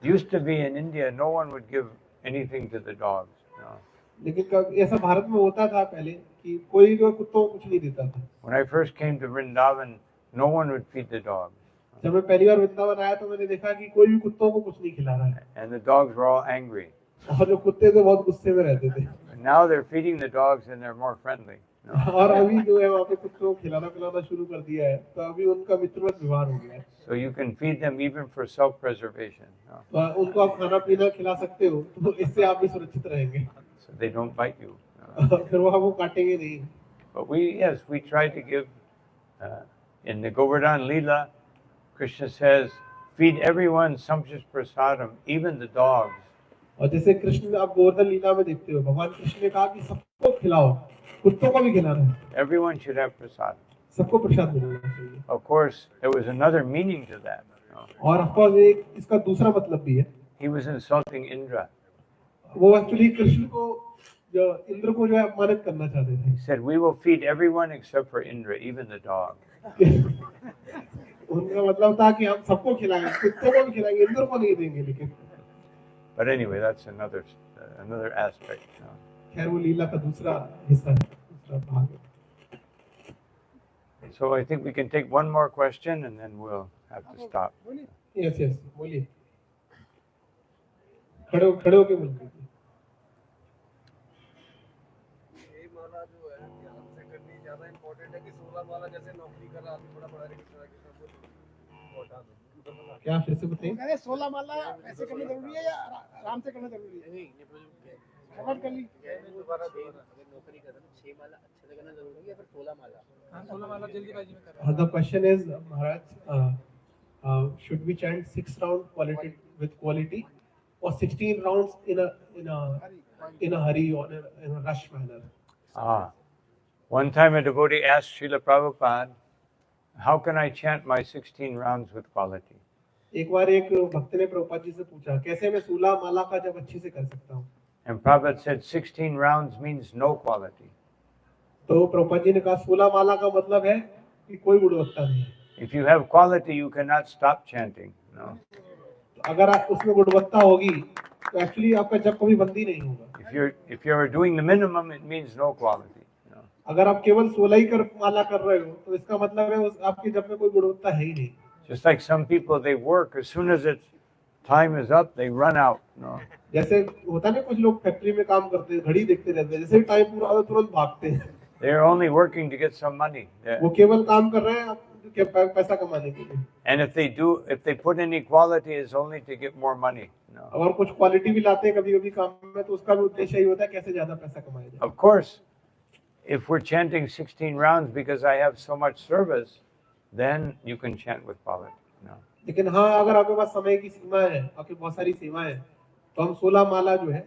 used to be in India, no one would give anything to the dogs. लेकिन ऐसा भारत में होता था पहले कि कोई जो कुत्तों को कुछ नहीं देता था। When I first came to Vrindavan, no one would feed the dogs. जब मैं पहली बार वृंदावन आया तो मैंने देखा कि कोई भी कुत्तों को कुछ नहीं खिला रहा है, And the dogs were all angry. और जो कुत्ते थे बहुत गुस्से में रहते थे। But now they're feeding the dogs and they're more friendly. और अभी जो है वहाँ पे कुत्तों को खिलाना पिलाना शुरू कर दिया है, तो अभी उनका मित्रवत व्यवहार हो गया है। So you can feed them even for self-preservation. तो उनको आप खाना पीना खिला सकते हो, तो इससे आप भी सुरक्षित रहेंगे। So they don't bite you. फिर वो आपको काटेंगे नहीं। But we try to give, in the Govardhan Leela, Krishna says, feed everyone sumptuous prasadam, even the dogs. और जैसे कृष्ण आप गोवर्धन लीला में देखते हो, भगवान कृष्ण ने कहा कि सबको खिलाओ, कुत्तों को भी खिलाना है। Everyone should have prasadam. सबको प्रसाद मिलना चाहिए। Of course, there was another meaning to that. और ऑफकोर्स एक इसका दूसरा मतलब भी है। He was insulting Indra. वो एक्चुअली कृष्ण को जो इंद्र को जो है अपमानित करना चाहते थे। He said, we will feed everyone except for Indra, even the dog. उनका मतलब था कि हम सबको खिलाएंगे, कुत्तों को भी खिलाएंगे, इंद्र को नहीं देंगे। लेकिन But anyway, that's another aspect. खैर वो लीला का दूसरा हिस्सा है, दूसरा भाग है। So I think we can take one more question and then we'll have to stop. Yes yes बोलिए, खड़े होके बोलिए। ये माला जो है ध्यान से करनी ज्यादा इम्पोर्टेंट है कि 16 माला जैसे नौकरी कर रहा आदमी बड़ा पढ़ा लिखा है क्या फिर से बताइए? अरे 16 माला ऐसे करना जरूरी है या आराम से करना जरूरी है? नहीं कवर कर ली। दोबारा नौकरी कर रहा है 6 माला अच्छे से करना जरूरी है या फिर 16 माला? हां 16 माला जल्दीबाजी में कर रहा है। The question is, Maharaj, should we chant 6 round quality with quality or 16 rounds in a hurry or in a rush manner? One time a devotee asked Srila Prabhupada, how can I chant my 16 rounds with quality? एक बार एक भक्त ने प्रभुपाद जी से पूछा, कैसे मैं 16 माला का जब अच्छे से कर सकता हूँ? And Prabhupada said 16 rounds means no quality. तो प्रभुपाद जी ने कहा 16 माला का मतलब है कि कोई गुणवत्ता नहीं। If you have quality, you cannot stop chanting. No. अगर उसमें गुणवत्ता होगी तो एक्चुअली आपका जप कभी बंद ही नहीं होगा। If you are doing the minimum, it means no quality. No. अगर आप केवल 16 ही कर माला कर रहे हो तो इसका मतलब है उस आपके जप में कोई गुणवत्ता है ही नहीं। Just like some people, they work, as soon as its time is up, they run out. No. जैसे होता है कुछ लोग फैक्ट्री में काम करते हैं, घड़ी देखते रहते हैं, जैसे टाइम पूरा होता तुरंत भागते हैं। They are only working to get some money. वो केवल काम कर रहे हैं पैसा कमाने के लिए। And if they put in equality, it's only to get more money. No. और कुछ क्वालिटी भी लाते हैं कभी-कभी काम में, तो उसका भी उद्देश्य यही होता है कैसे ज्यादा पैसा कमाया जाए। Of course, if we're chanting 16 rounds because I have so much service, then you can chant with quality. No. लेकिन हाँ, अगर आपके पास समय की सीमा है, आपकी बहुत सारी सीमाएं हैं, तो हम 16 माला जो है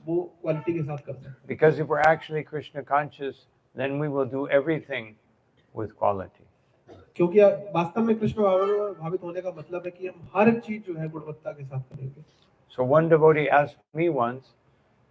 वो क्वालिटी के साथ करते हैं। Because if we're actually Krishna conscious, then we will do everything with quality. क्योंकि वास्तव में कृष्ण भावित होने का मतलब है कि हम हर चीज जो है गुणवत्ता के साथ करेंगे। So one devotee asked me once,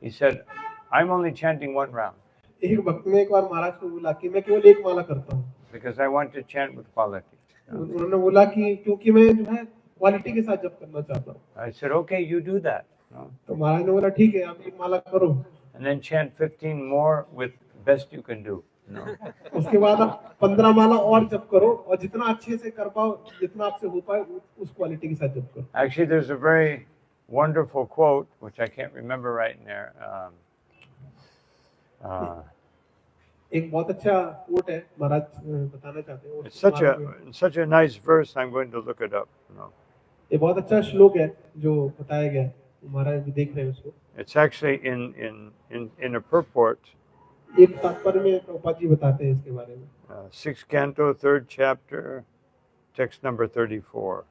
he said, I'm only chanting 1 round. एक भक्त ने एक बार महाराज को बोला कि मैं केवल एक माला करता हूँ। Because I want to chant with quality. उन्होंने बोला कि क्योंकि मैं जो है क्वालिटी के साथ जप करना चाहता हूँ। I said, okay, you do that. No. तो महाराज ने बोला ठीक है, आप एक माला करो। and then chant 15 more with best you can do. You know? उसके बाद आप 15 माला और जप करो और जितना अच्छे से कर पाओ, जितना आपसे हो पाए उस क्वालिटी के साथ जप करो. Actually, there's a very wonderful quote, which I can't remember right there. एक बहुत अच्छा कोट है, महाराज बताना चाहते हैं. It's such a nice verse. I'm going to look it up. You know. ये बहुत अच्छा श्लोक है जो बताया गया है. महाराज भी देख रहे हैं उसको. It's actually in a purport. एक तात्पर्य में प्रभुपाद जी बताते हैं इसके बारे में. 6th canto, 3rd chapter, text number 34.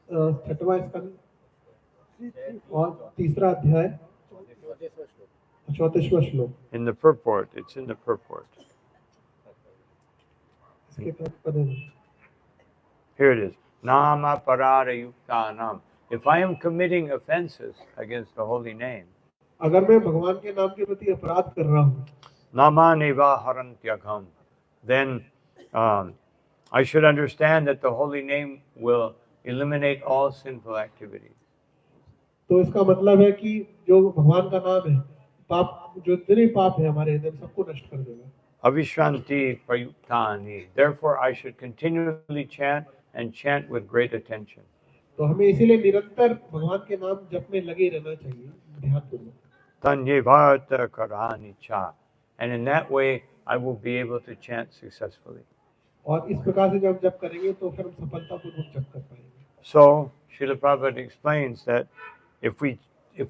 6वां स्कंद और 3रा अध्याय 34वां श्लोक. In the purport, it's in the purport. इसके तात्पर्य में Here it is. Nama parara yuktanam. If I am committing offenses against the holy name, अगर मैं भगवान के नाम के प्रति अपराध कर रहा हूँ, namaneva harantyagam, then I should understand that the holy name will eliminate all sinful activities. तो इसका मतलब है कि जो भगवान का नाम है, पाप जो जितने पाप है हमारे अंदर सबको नष्ट कर देगा. Avishranti prayuktani. Therefore, I should continually chant and chant with great attention. तो हमें इसीलिए निरंतर भगवान के नाम जप में लगे रहना चाहिए, ध्यानपूर्वक. Tanyevata karani cha. And in that way, I will be able to chant successfully. और इस प्रकार से जब जप करेंगे तो फिर हम सफलतापूर्वक जप कर पाएंगे. So, Srila Prabhupada explains that if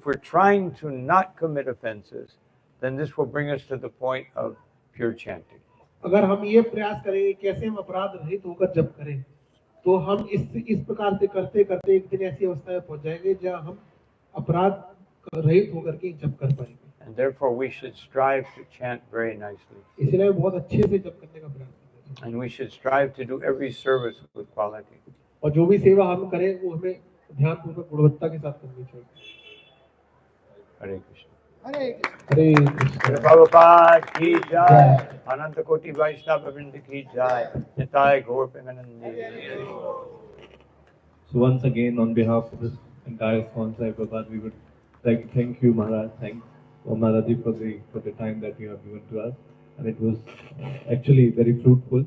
we're trying to not commit offenses, then this will bring us to the point of pure chanting. अगर हम ये प्रयास करेंगे कैसे हम अपराध रहित होकर जप करें, तो हम इस प्रकार से करते करते एक दिन ऐसी अवस्था में पहुंच जाएंगे जहां हम अपराध रहित होकर के जप कर पाएंगे. And therefore, we should strive to chant very nicely. इसलिए बहुत अच्छे से जप करने का प्रयास करें. And we should strive to do every service with quality. और जो भी सेवा हम करें वो हमें ध्यानपूर्वक गुणवत्ता के साथ करनी चाहिए. Hare Krishna. Hare Krishna. Hare Krishna. Prabhupada ki jai. Ananta Koti Vaishnava Vrinda ki jai. Nitai Gaur Premanandi. So once again, on behalf of this entire sponsor, Prabhupada, we would like to thank you, Maharaj. Thanks, Maharaj, for the time that you have given to us, and it was actually very fruitful.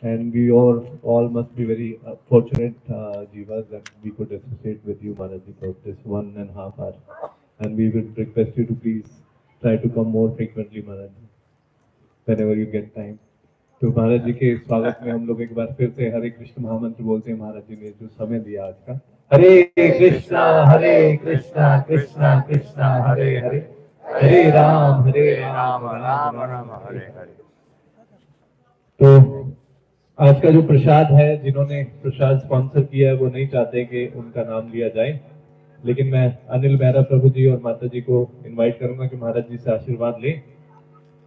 And we all must be very fortunate jivas that we could associate with you, Maharaj, for this 1.5 hours. And we would request you to please try to come more frequently, Maharaj, whenever you get time. तो महाराज जी के स्वागत में हम लोग एक बार फिर से हरे कृष्ण महामंत्र बोलते हैं. महाराज जी ने जो समय दिया आज का. हरे कृष्णा कृष्णा कृष्णा हरे हरे, हरे राम राम राम हरे हरे. तो आज का जो प्रसाद है, जिन्होंने प्रसाद स्पॉन्सर किया है वो नहीं चाहते कि उनका नाम लिया जाए, लेकिन मैं अनिल मेहरा प्रभु जी और माता जी को इनवाइट करूंगा कि महाराज जी से आशीर्वाद लें,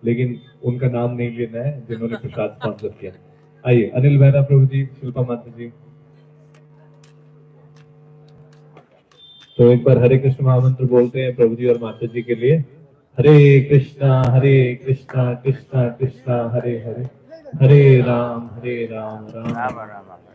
लेकिन उनका नाम नहीं लेना है जिन्होंने प्रसाद स्पॉन्सर किया. आइए अनिल मेहरा प्रभु जी, शिल्पा माता जी. तो एक बार हरे कृष्ण महामंत्र बोलते हैं प्रभु जी और माता जी के लिए. हरे कृष्णा कृष्णा कृष्णा हरे हरे, हरे राम राम Rama Rama.